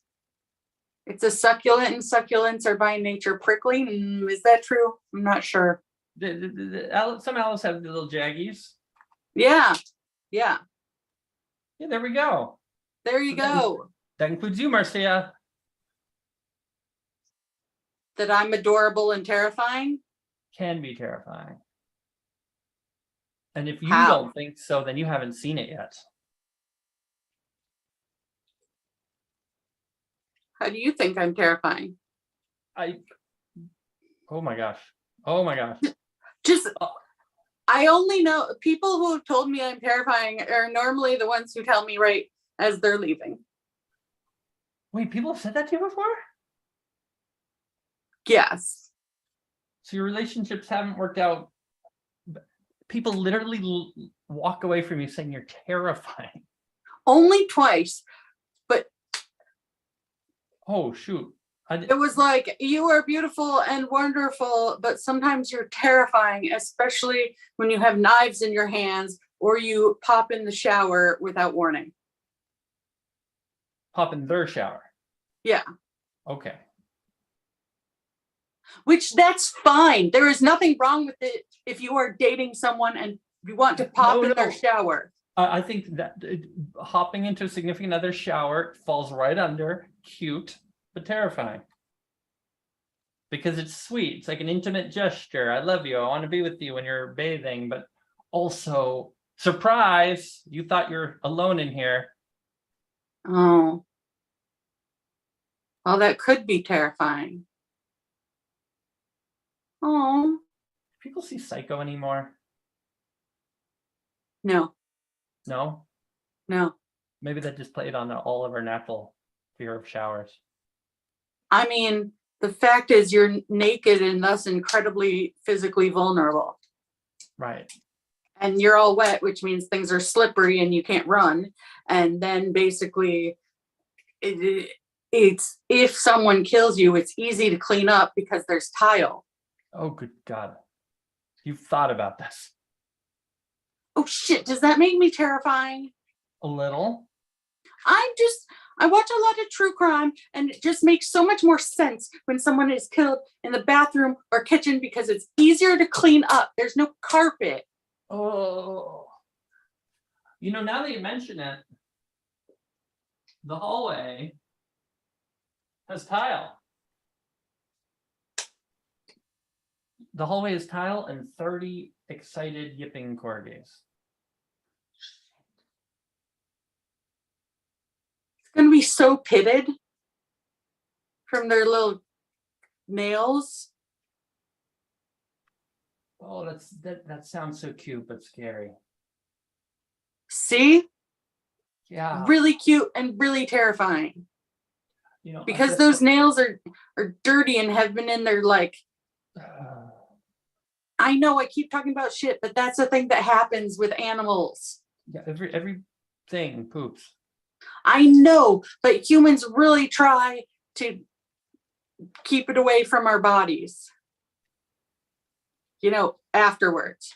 it's a succulent, and succulents are by nature prickly. Is that true? I'm not sure. some aloes have the little jaggies. Yeah. Yeah, there we go. There you go. That includes you, Marcia. That I'm adorable and terrifying. Can be terrifying. And if you How? don't think so, then you haven't seen it yet. How do you think I'm terrifying? Oh my gosh. Just, I only know people who have told me I'm terrifying are normally the ones who tell me right as they're leaving. Wait, people have said that to you before? Yes. So your relationships haven't worked out. People literally walk away from you saying you're terrifying. Only twice. But oh shoot. It was like, you are beautiful and wonderful, but sometimes you're terrifying, especially when you have knives in your hands or you pop in the shower without warning. Pop in their shower. Yeah. Okay. Which that's fine. There is nothing wrong with it if you are dating someone and you want to pop in their shower. I think that hopping into a significant other's shower falls right under cute, but terrifying. Because it's sweet. It's like an intimate gesture. I love you. I want to be with you when you're bathing, but also surprise, you thought you're alone in here. Oh. Well, that could be terrifying. Oh. Do people see Psycho anymore? No. No? No. Maybe that just played on all of our natural fear of showers. I mean, the fact is you're naked and thus incredibly physically vulnerable. Right. And you're all wet, which means things are slippery and you can't run. And then basically it's if someone kills you, it's easy to clean up because there's tile. Oh, good God. You've thought about this. Oh shit, does that make me terrifying? A little. I watch a lot of true crime, and it just makes so much more sense when someone is killed in the bathroom or kitchen because it's easier to clean up. There's no carpet. Oh. Now that you mention it, the hallway has tile. The hallway is tile and 30 excited yipping corgis. It's going to be so pitted from their little nails. Oh, that sounds so cute but scary. See? Yeah. Really cute and really terrifying. Because those nails are dirty and have been in there like... I know I keep talking about shit, but that's the thing that happens with animals. Yeah, every thing poops. I know, but humans really try to keep it away from our bodies. Afterwards.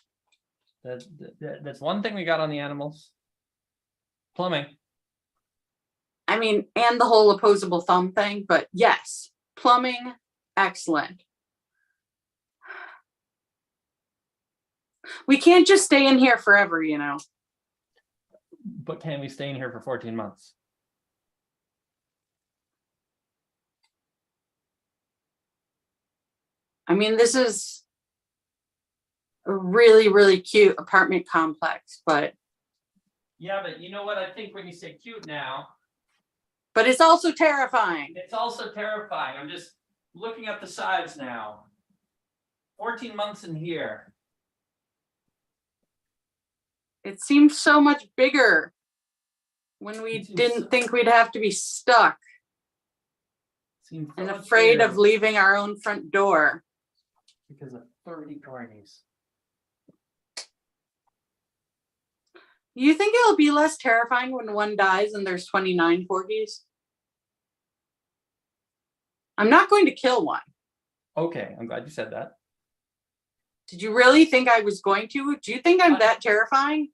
That's one thing we got on the animals. Plumbing. I mean, and the whole opposable thumb thing, but yes, plumbing, excellent. We can't just stay in here forever, But can we stay in here for 14 months? I mean, this is a really, really cute apartment complex, but... Yeah, but you know what? I think when you say cute now... But it's also terrifying. It's also terrifying. I'm just looking at the sides now. 14 months in here. It seemed so much bigger when we didn't think we'd have to be stuck and afraid of leaving our own front door. Because of 30 corgis. You think it'll be less terrifying when one dies and there's 29 corgis? I'm not going to kill one. Okay, I'm glad you said that. Did you really think I was going to? Do you think I'm that terrifying?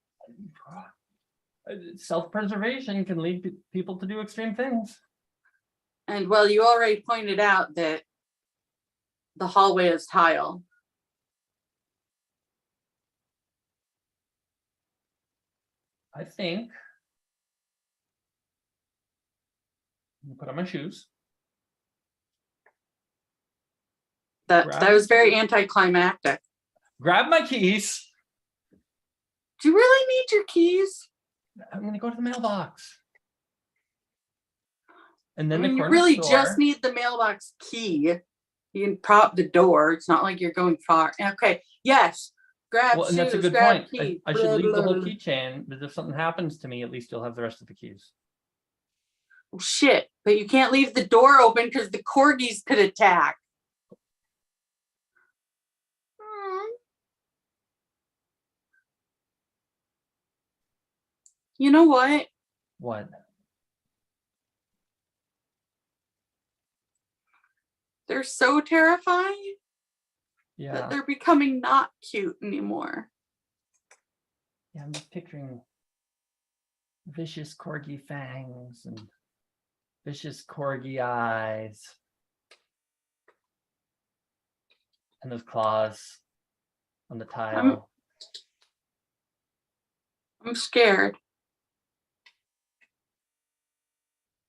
Self-preservation can lead people to do extreme things. And well, you already pointed out that the hallway is tile. I think I'm gonna put on my shoes. That was very anticlimactic. Grab my keys. Do you really need your keys? I'm gonna go to the mailbox. And then you really just need the mailbox key. You can prop the door. It's not like you're going far. Okay. Yes. Grab shoes. And that's a good grab point. Key. I should leave the whole keychain, but if something happens to me, at least you'll have the rest of the keys. Oh, shit. But you can't leave the door open because the corgis could attack. You know what? What? They're so terrifying that they're becoming not cute anymore. Yeah, I'm just picturing vicious corgi fangs and vicious corgi eyes. And those claws on the tile. I'm scared.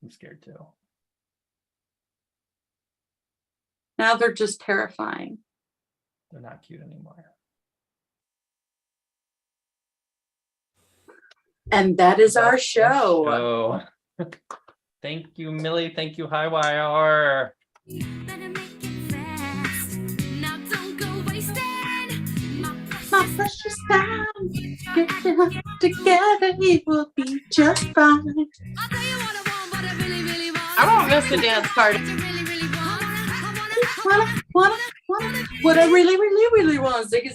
I'm scared too. Now they're just terrifying. They're not cute anymore. And that is our show. Thank you, Millie. Thank you, Highwire. My precious time. Get your together, it will be just fine. I won't miss the dance party. What I really want. Zig.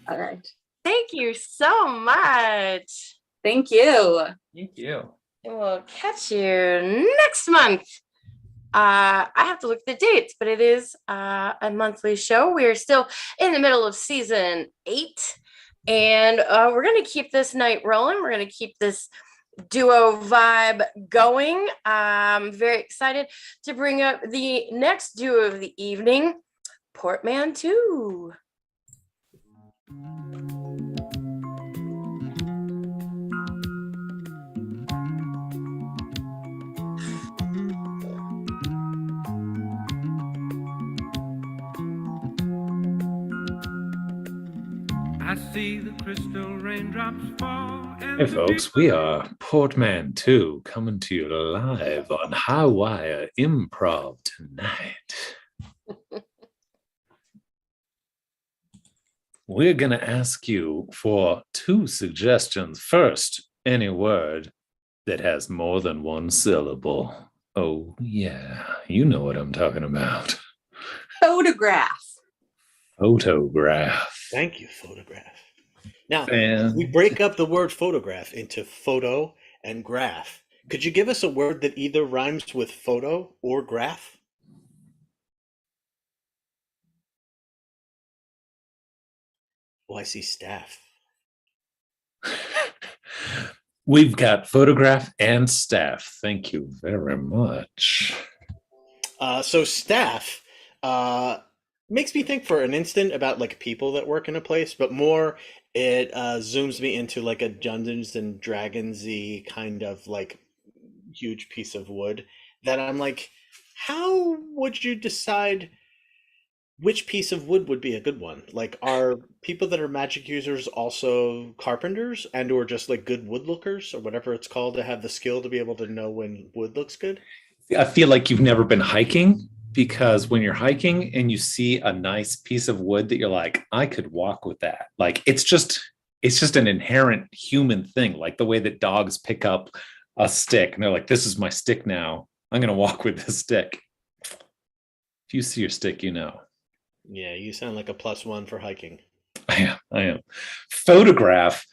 All right. Thank you so much. Thank you. Thank you. And we'll catch you next month. I have to look at the dates, but it is a monthly show. We are still in the middle of season 8. And we're going to keep this night rolling. We're going to keep this duo vibe going. I'm very excited to bring up the next duo of the evening, Portman Two. I see the crystal raindrops fall. Hey folks, we are Portman Two coming to you live on Highwire Improv tonight. We're going to ask you for 2 suggestions. First, any word that has more than 1 syllable. Oh, yeah, you know what I'm talking about. Photograph. Photograph. Thank you, photograph. Now, And we break up the word photograph into photo and graph. Could you give us a word that either rhymes with photo or graph? Oh, I see staff. we've got photograph and staff. Thank you very much. So staff makes me think for an instant about like people that work in a place, but more it zooms me into like a Dungeons and Dragons-y kind of like huge piece of wood that I'm like, how would you decide which piece of wood would be a good one? Like, are people that are magic users also carpenters and or just like good woodlookers or whatever it's called to have the skill to be able to know when wood looks good? I feel like you've never been hiking, because when you're hiking and you see a nice piece of wood that you're like, I could walk with that. Like, it's just an inherent human thing, like the way that dogs pick up a stick and they're like, this is my stick now. I'm going to walk with this stick. If you see your stick, you know. Yeah, you sound like a +1 for hiking. I am. Photograph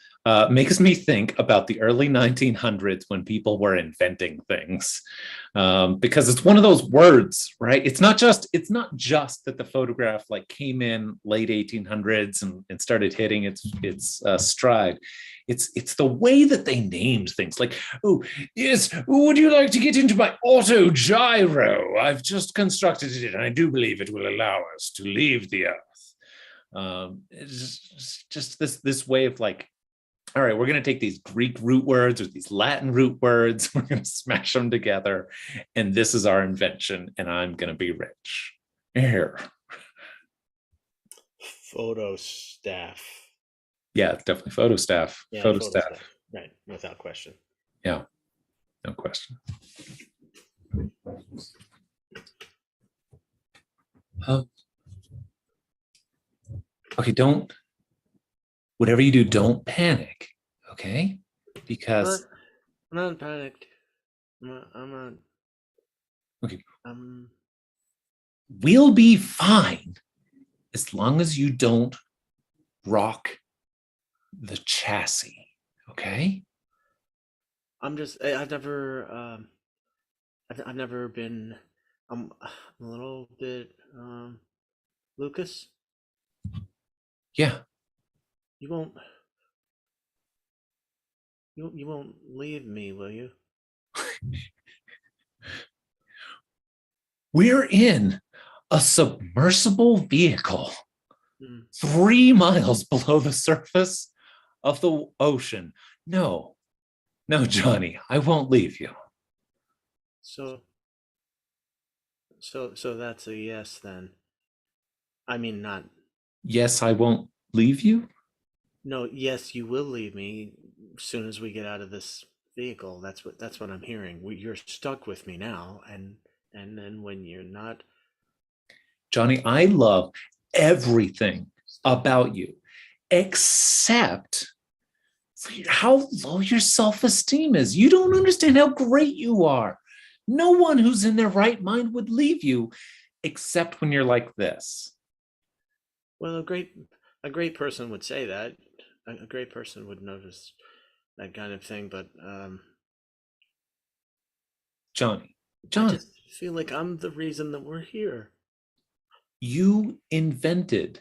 makes me think about the early 1900s when people were inventing things, because it's one of those words, right? It's not just that the photograph like came in late 1800s and started hitting its stride. It's the way that they named things, like, oh yes, would you like to get into my auto gyro? I've just constructed it and I do believe it will allow us to leave the earth. It's just this way of like, all right, we're going to take these Greek root words or these Latin root words, we're going to smash them together, and this is our invention, and I'm going to be rich. Here. Photo staff. Yeah, definitely photo staff. Yeah, photo staff. Right, without question. Yeah, no question. Okay, whatever you do, don't panic, okay? Because I'm not panicked. I'm not. Okay. We'll be fine as long as you don't rock the chassis, okay? I've never been. I'm a little bit. Lucas, Yeah. you won't. You won't leave me, will you? We're in a submersible vehicle Hmm. 3 miles below the surface of the ocean. No, Johnny, I won't leave you. So that's a yes then. I mean, not. Yes, I won't leave you. No, yes, you will leave me as soon as we get out of this vehicle. That's what I'm hearing. You're stuck with me now, and then when you're not. Johnny, I love everything about you, except for how low your self-esteem is. You don't understand how great you are. No one who's in their right mind would leave you, except when you're like this. Well, a great person would say that. A great person would notice that kind of thing, but Johnny, I just feel like I'm the reason that we're here. you invented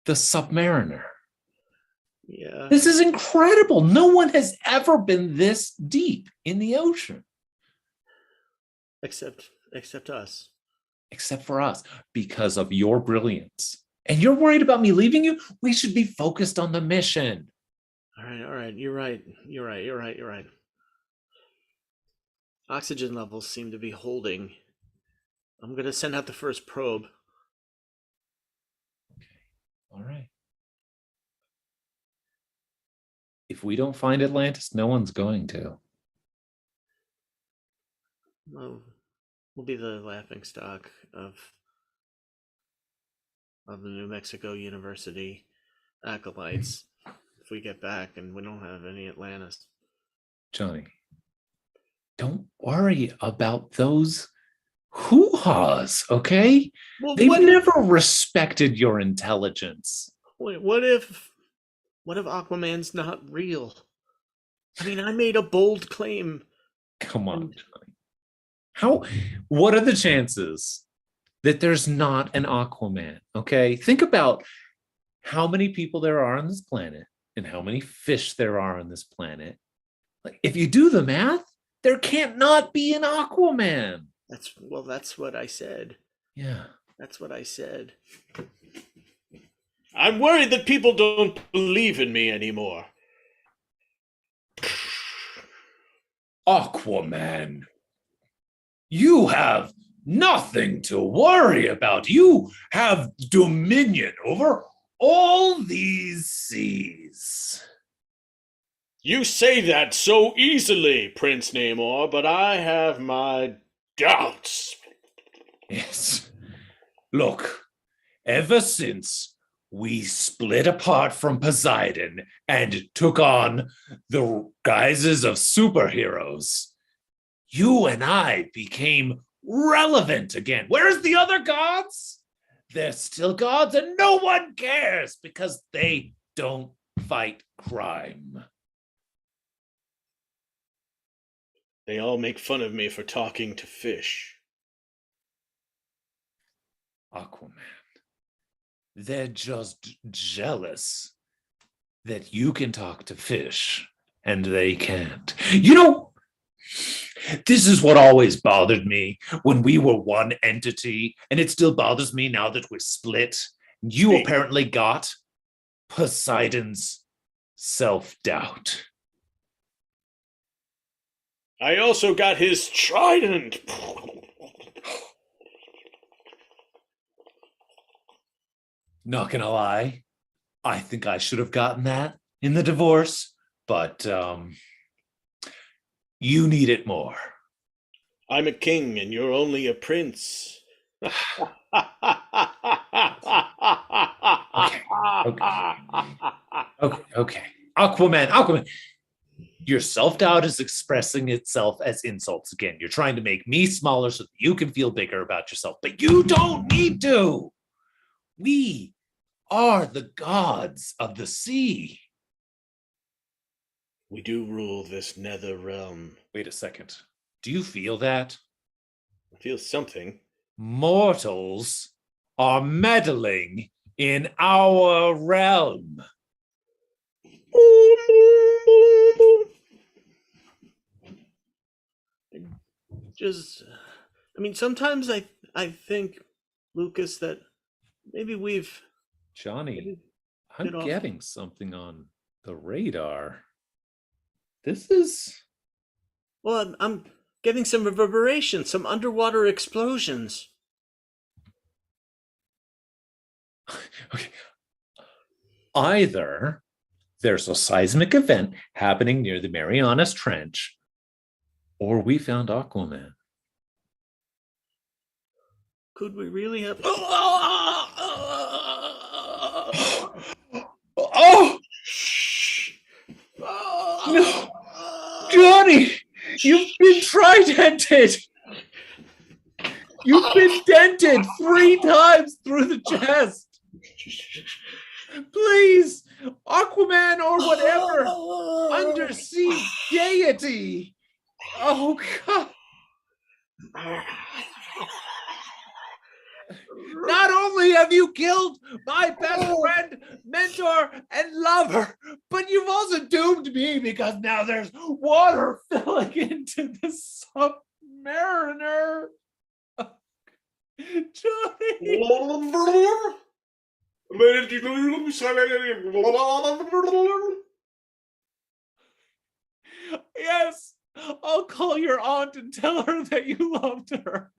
the Submariner. Yeah. This is incredible. No one has ever been this deep in the ocean. Except us. Except for us, because of your brilliance. And you're worried about me leaving you? We should be focused on the mission. All right. You're right. Oxygen levels seem to be holding. I'm going to send out the first probe. Okay. All right. If we don't find Atlantis, no one's going to. Well, we'll be the laughingstock of the New Mexico University acolytes if we get back and we don't have any Atlantis. Johnny, don't worry about those hoo-haws, okay? Well, They've never respected your intelligence. Wait, what if Aquaman's not real? I mean, I made a bold claim. Come on, Johnny. What are the chances that there's not an Aquaman? Okay, think about how many people there are on this planet and how many fish there are on this planet. Like, if you do the math, there can't not be an Aquaman. That's what I said. Yeah. That's what I said. I'm worried that people don't believe in me anymore. Aquaman, you have nothing to worry about. You have dominion over all these seas. You say that so easily, Prince Namor, but I have my doubts. Yes. Look, ever since we split apart from Poseidon and took on the guises of superheroes, you and I became relevant again. Where's the other gods? They're still gods and no one cares because they don't fight crime. They all make fun of me for talking to fish. Aquaman, they're just jealous that you can talk to fish and they can't. You know, this is what always bothered me when we were one entity, and it still bothers me now that we're split. You apparently got Poseidon's self-doubt. I also got his trident. Not gonna lie, I think I should have gotten that in the divorce, but you need it more. I'm a king and you're only a prince. Okay. Aquaman. Your self-doubt is expressing itself as insults again. You're trying to make me smaller so that you can feel bigger about yourself, but you don't need to. We are the gods of the sea. We do rule this nether realm. Wait a second. Do you feel that? I feel something. Mortals are meddling in our realm. Sometimes I think, Lucas, that maybe we've... Johnny, I'm getting something on the radar. This is... Well, I'm getting some reverberation, some underwater explosions. Okay. Either there's a seismic event happening near the Marianas Trench, or we found Aquaman. Could we really have... Oh! No! Johnny! You've been tridented! You've been dented 3 times through the chest! Please! Aquaman or whatever! Undersea deity! Oh, God! Not only have you killed my best friend, mentor, and lover, but you've also doomed me because now there's water filling into the submariner. Johnny. Yes, I'll call your aunt and tell her that you loved her.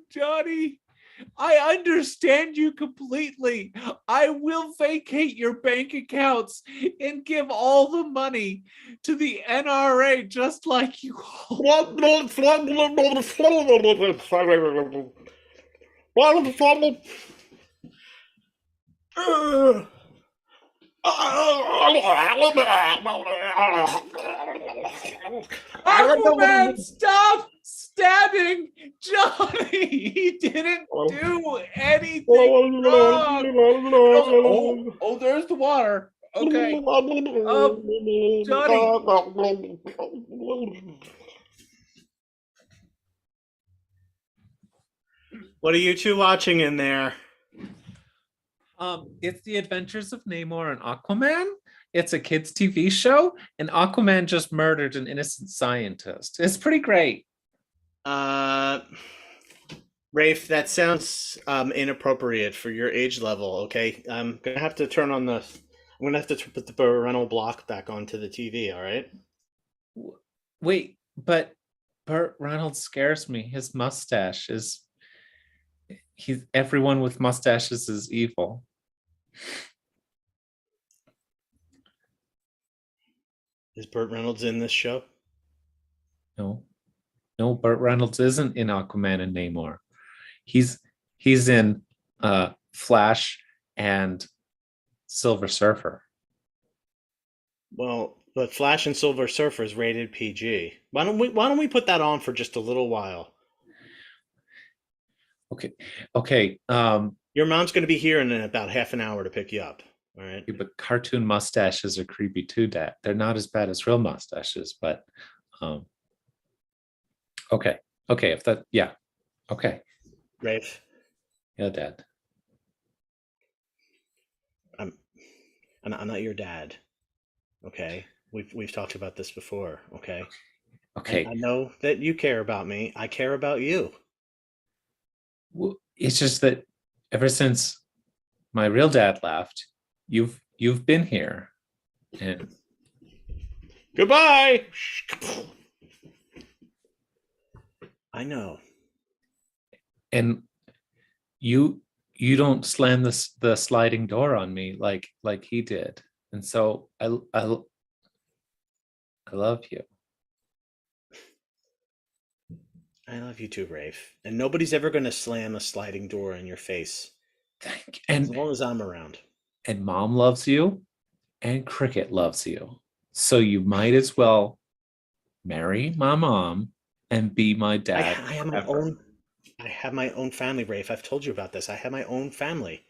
Johnny, I understand you completely. I will vacate your bank accounts and give all the money to the NRA just like you all. Aquaman, stop stabbing Johnny. He didn't do anything wrong. Oh, there's the water. Okay. Johnny. What are you two watching in there? It's The Adventures of Namor and Aquaman. It's a kids' TV show, and Aquaman just murdered an innocent scientist. It's pretty great. Rafe, that sounds inappropriate for your age level. Okay, I'm gonna have to turn on the. I'm gonna have to put the parental block back onto the TV. All right. Wait, but Burt Reynolds scares me. His mustache is. Everyone with mustaches is evil. Is Burt Reynolds in this show? No, Burt Reynolds isn't in Aquaman and Namor. He's in Flash and Silver Surfer. Well, but Flash and Silver Surfer is rated PG. Why don't we put that on for just a little while? Okay. Your mom's going to be here in about half an hour to pick you up. All right. But cartoon mustaches are creepy too, Dad. They're not as bad as real mustaches, but okay. If that, yeah. Okay. Rafe. Yeah, Dad. I'm not your dad. Okay. We've talked about this before. Okay. Okay. And I know that you care about me. I care about you. It's just that ever since my real dad left, you've been here, and goodbye. I know. And you don't slam the sliding door on me like he did, and so I love you. I love you too, Rafe. And nobody's ever going to slam a sliding door in your face. As long as I'm around. And Mom loves you, and Cricket loves you. So you might as well marry my mom and be my dad. I have my own family, Rafe. I've told you about this. I have my own family.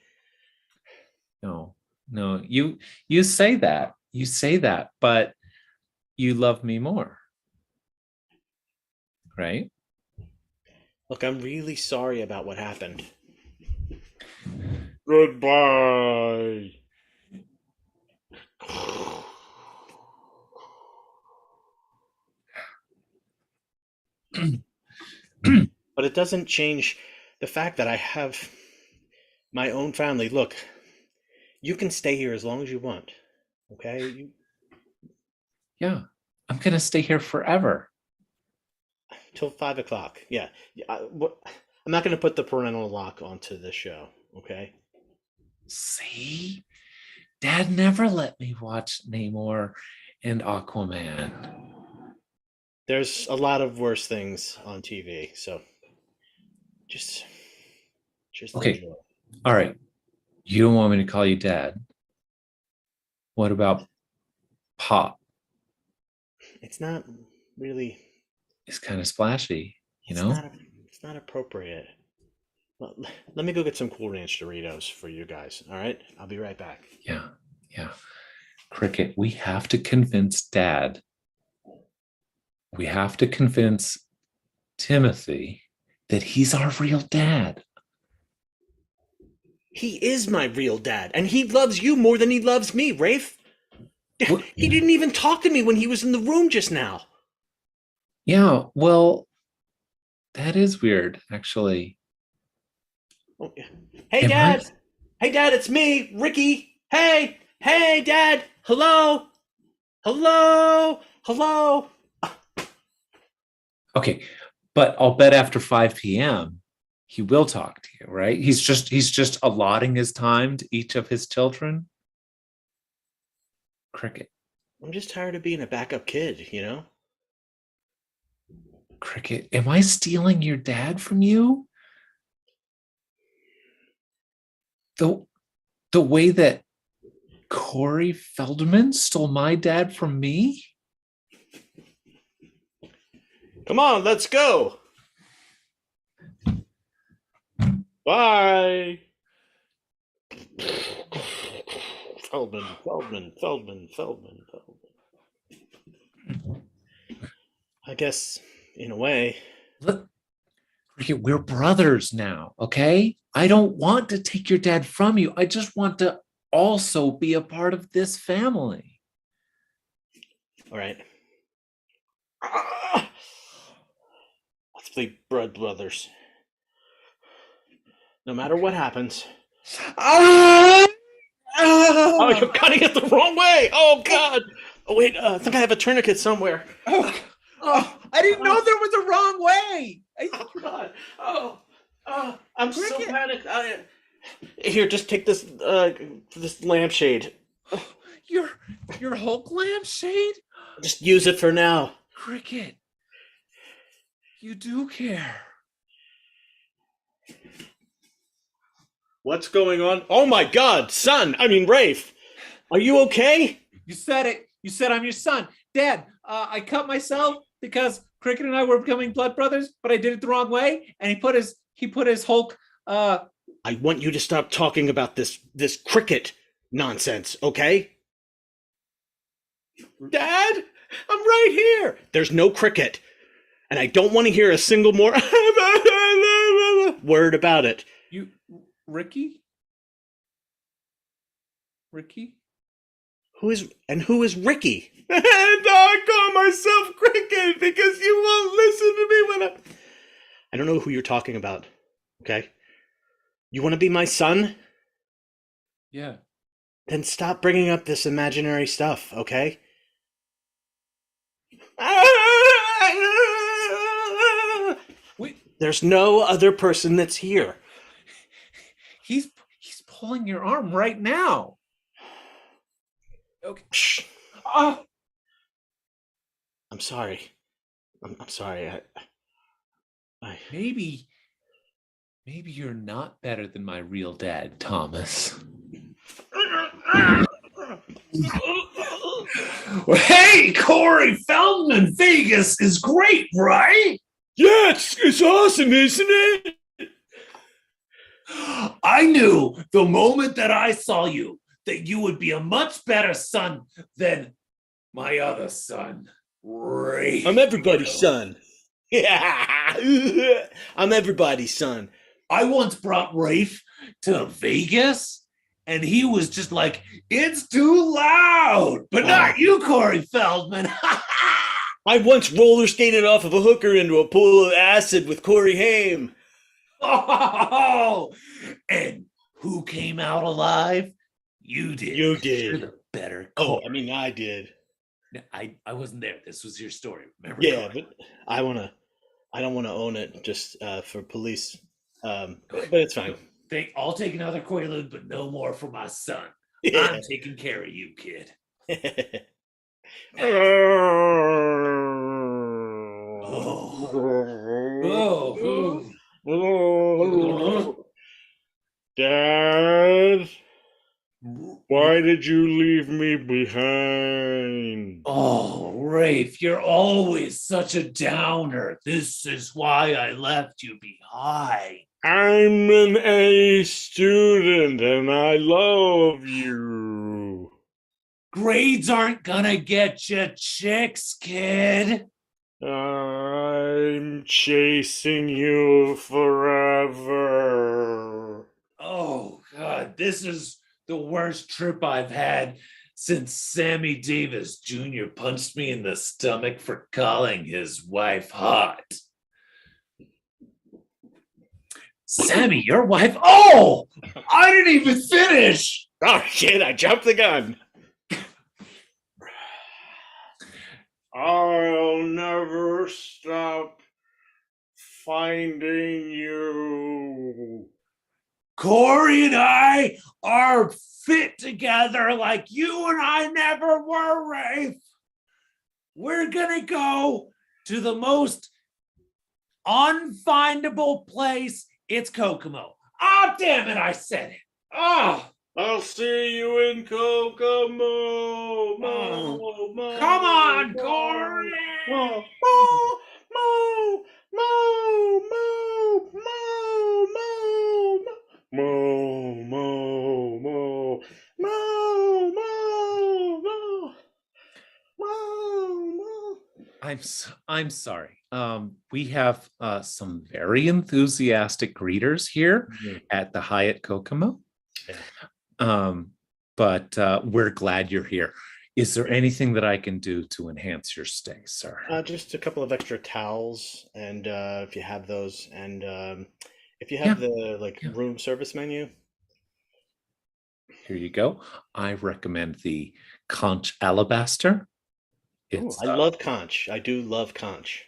No. You say that. You say that, but you love me more. Right? Look, I'm really sorry about what happened. Goodbye. But it doesn't change the fact that I have my own family. Look, you can stay here as long as you want. Okay? Yeah. I'm going to stay here forever. Till 5 o'clock. Yeah. I'm not going to put the parental lock onto the show. Okay? See? Dad never let me watch Namor and Aquaman. There's a lot of worse things on TV, so just okay. Enjoy. All right. You don't want me to call you Dad. What about Pop? It's not really. It's kind of splashy, you know? It's not appropriate. Well, let me go get some Cool Ranch Doritos for you guys. All right? I'll be right back. Yeah. Cricket, we have to convince Dad. We have to convince Timothy that he's our real dad. He is my real dad, and he loves you more than he loves me, Rafe. What? He didn't even talk to me when he was in the room just now. Yeah, well, that is weird, actually. Oh, yeah. Hey, Am Dad. I- Hey, Dad, it's me, Ricky. Hey, Dad. Hello. Hello. Okay, but I'll bet after 5 p.m. he will talk to you, right? He's just allotting his time to each of his children. Cricket. I'm just tired of being a backup kid, you know? Cricket, am I stealing your dad from you? The way that Corey Feldman stole my dad from me? Come on, let's go. Bye. Feldman. I guess, in a way. Look, Cricket, we're brothers now, okay? I don't want to take your dad from you. I just want to also be a part of this family. All right. Let's play Blood Brothers. No matter what happens. Oh, you're cutting it the wrong way. Oh, God. Oh, wait. I think I have a tourniquet somewhere. Oh, I didn't know there was a wrong way. Oh, God. I'm so panicked. Here, just take this lampshade. Your Hulk lampshade? Just use it for now. Cricket, you do care. What's going on? Oh my God, son! I mean, Rafe, are you okay? You said it. You said I'm your son. Dad, I cut myself because Cricket and I were becoming blood brothers, but I did it the wrong way, and he put his Hulk. I want you to stop talking about this Cricket nonsense, okay? Dad, I'm right here. There's no Cricket, and I don't want to hear a single more word about it. You, Ricky? Who is Ricky? And I call myself Cricket because you won't listen to me when I don't know who you're talking about. Okay? You want to be my son? Yeah. Then stop bringing up this imaginary stuff, okay? Wait. There's no other person that's here. He's pulling your arm right now. Okay. Shh. Oh. I'm sorry. I'm sorry. I Maybe you're not better than my real dad, Thomas. Hey, Corey Feldman, Vegas is great, right? Yeah, it's awesome, isn't it? I knew the moment that I saw you that you would be a much better son than my other son, Ray. I'm everybody's son. Yeah, I'm everybody's son. I once brought Rafe to Vegas, and he was just like, "It's too loud," but not you, Corey Feldman. I once roller skated off of a hooker into a pool of acid with Corey Haim. Oh, and who came out alive? You did. You did. You're the better. Oh, Corey. I mean, I did. I wasn't there. This was your story. Remember? Yeah, Corey? but I don't want to own it just for police. But it's fine. I'll take another Quaalude, but no more for my son. Yeah. I'm taking care of you, kid. Dad, why did you leave me behind? Oh, Rafe, you're always such a downer. This is why I left you behind. I'm an A student and I love you. Grades aren't gonna get you chicks, kid. I'm chasing you forever. Oh, God, this is the worst trip I've had since Sammy Davis Jr. punched me in the stomach for calling his wife hot. Sammy, your wife? Oh, I didn't even finish. Oh, shit, I jumped the gun. I'll never stop finding you. Corey and I are fit together like you and I never were, Rafe. We're gonna go to the most unfindable place. It's Kokomo. Oh, damn it, I said it. Oh. I'll see you in Kokomo. Mo, Come on, mo, Corey. Mo, mo, mo, mo, mo, mo, mo, mo, mo, mo, mo, mo, mo, mo. I'm sorry. We have some very enthusiastic greeters here at the Hyatt Kokomo. But we're glad you're here. Is there anything that I can do to enhance your stay, sir? Just a couple of extra towels, and if you have those, and if you have the room service menu. Here you go. I recommend the conch alabaster. Ooh, I love conch. I do love conch.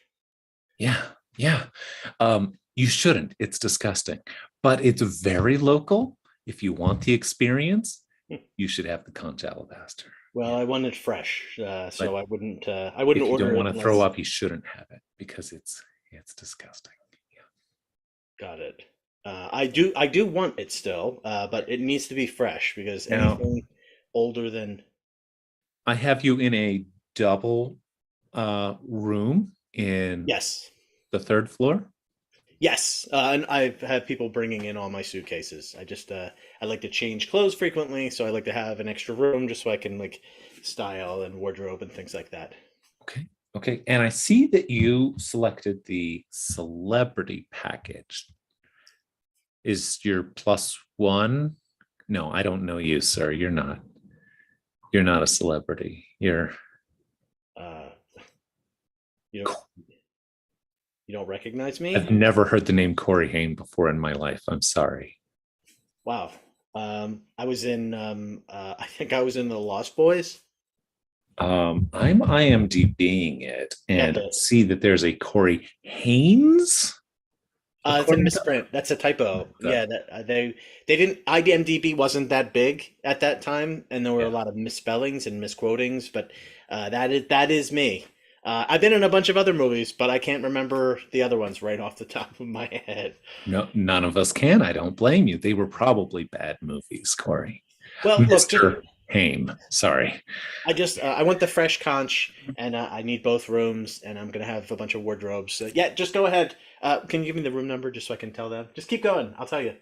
Yeah. You shouldn't. It's disgusting, but it's very local. If you want the experience, you should have the conch alabaster. Well, I want it fresh, so I wouldn't. I If wouldn't you order. don't want to unless... throw up, you shouldn't have it because it's disgusting. Yeah. Got it. I do want it still, but it needs to be fresh because anything older than. I have you in a double room in the third floor. Yes, and I've had people bringing in all my suitcases. I like to change clothes frequently, so I like to have an extra room just so I can style and wardrobe and things like that. Okay. And I see that you selected the celebrity package. Is your +1? No, I don't know you, sir. You're not a celebrity. You don't recognize me? I've never heard the name Corey Haim before in my life. I'm sorry. Wow. I was in I think I was in the Lost Boys. I'm IMDbing it and see that there's a Corey Haynes. It's a misprint. That's a typo. Yeah, they didn't. IMDb wasn't that big at that time, and there were a lot of misspellings and misquotings. But that is me. I've been in a bunch of other movies, but I can't remember the other ones right off the top of my head. No, none of us can. I don't blame you. They were probably bad movies, Corey. Well, Mr. Haim. Sorry. I want the fresh conch, and I need both rooms, and I'm gonna have a bunch of wardrobes. Just go ahead. Can you give me the room number just so I can tell them? Just keep going. I'll tell you.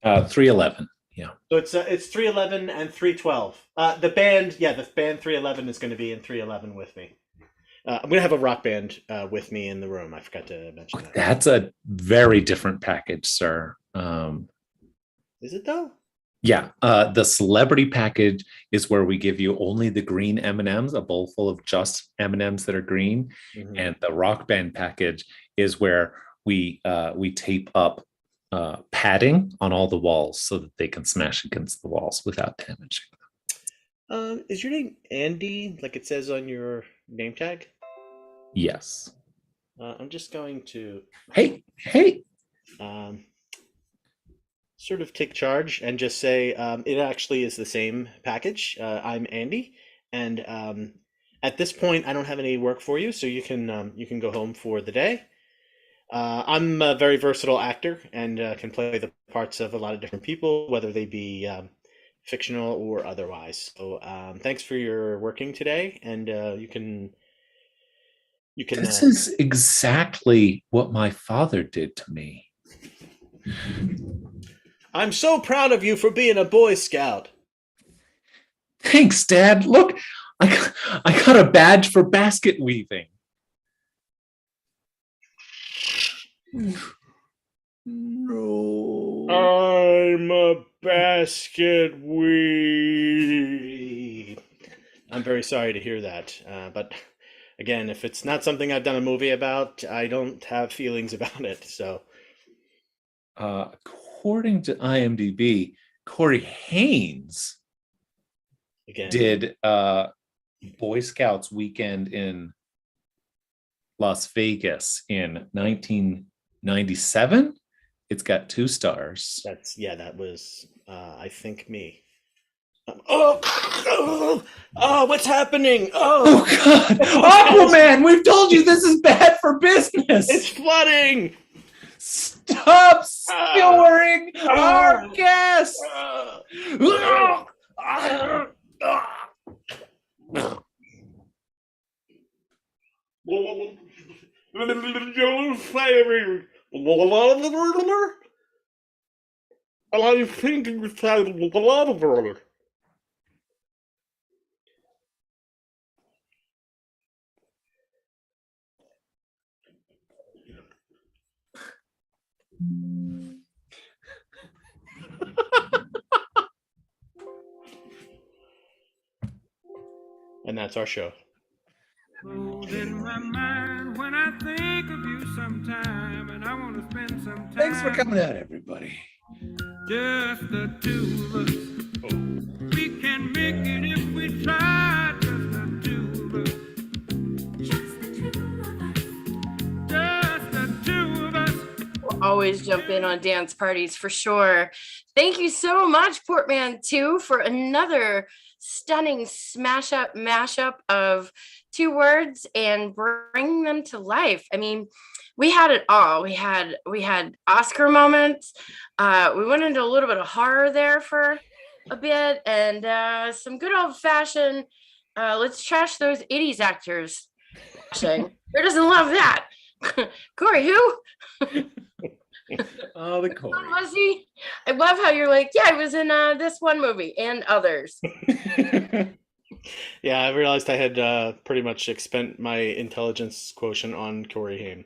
311. Yeah. So it's 311 and 312. The band 311 is going to be in 311 with me. I'm going to have a rock band with me in the room. I forgot to mention that. That's a very different package, sir. Is it though? Yeah. The celebrity package is where we give you only the green M&Ms, a bowl full of just M&Ms that are green. Mm-hmm. And the rock band package is where we tape up padding on all the walls so that they can smash against the walls without damaging them. Is your name Andy, like it says on your name tag? Yes. I'm just going to Hey. Sort of take charge and just say it actually is the same package. I'm Andy, and at this point I don't have any work for you, so you can go home for the day. I'm a very versatile actor and can play the parts of a lot of different people, whether they be fictional or otherwise. So thanks for your working today, and you can. This is exactly what my father did to me. I'm so proud of you for being a Boy Scout. Thanks, Dad. Look, I got a badge for basket weaving. No. I'm a basket weave. I'm very sorry to hear that. But again, if it's not something I've done a movie about, I don't have feelings about it. So, according to IMDb, Corey Haines again, did Boy Scouts weekend in Las Vegas in 1997. It's got 2 stars. that was, I think, me. Oh, what's happening? Oh God, Aquaman! We've told you this is bad for business. It's flooding. Stop skewering our guests. And that's our show. In my mind when I think of you sometime, and I want to spend some time. Thanks for coming out, everybody. Just the two of us. We can make it if we try. Just the two of us. Just the two of us. Just the two of us. We'll always jump in on dance parties for sure. Thank you so much, Portman Two, for another stunning mashup of 2 words and bring them to life. I mean, we had it all. We had Oscar moments. We went into a little bit of horror there for a bit, and some good old fashioned. Let's trash those 80s actors. Who doesn't love that? Corey, who? Oh, the Corey. Was he? I love how you're like, yeah, I was in this one movie and others. Yeah, I realized I had pretty much expended my intelligence quotient on Corey Haim.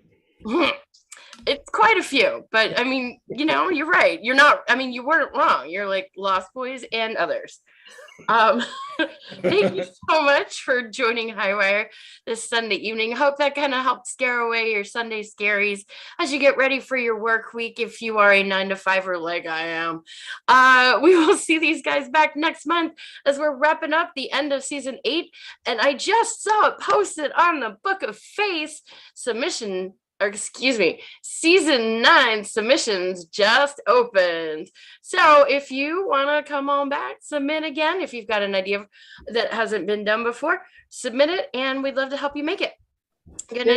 It's quite a few, but I mean, you're right. You're not. I mean, you weren't wrong. You're like Lost Boys and others. Thank you so much for joining Highwire this Sunday evening. Hope that kind of helped scare away your Sunday scaries as you get ready for your work week, if you are a 9-to-5er like I am. We will see these guys back next month as we're wrapping up the end of season 8, and I just saw it posted on the Book of Face season 9 submissions just opened. So if you want to come on back, submit again. If you've got an idea that hasn't been done before, submit it, and we'd love to help you make it. Good night.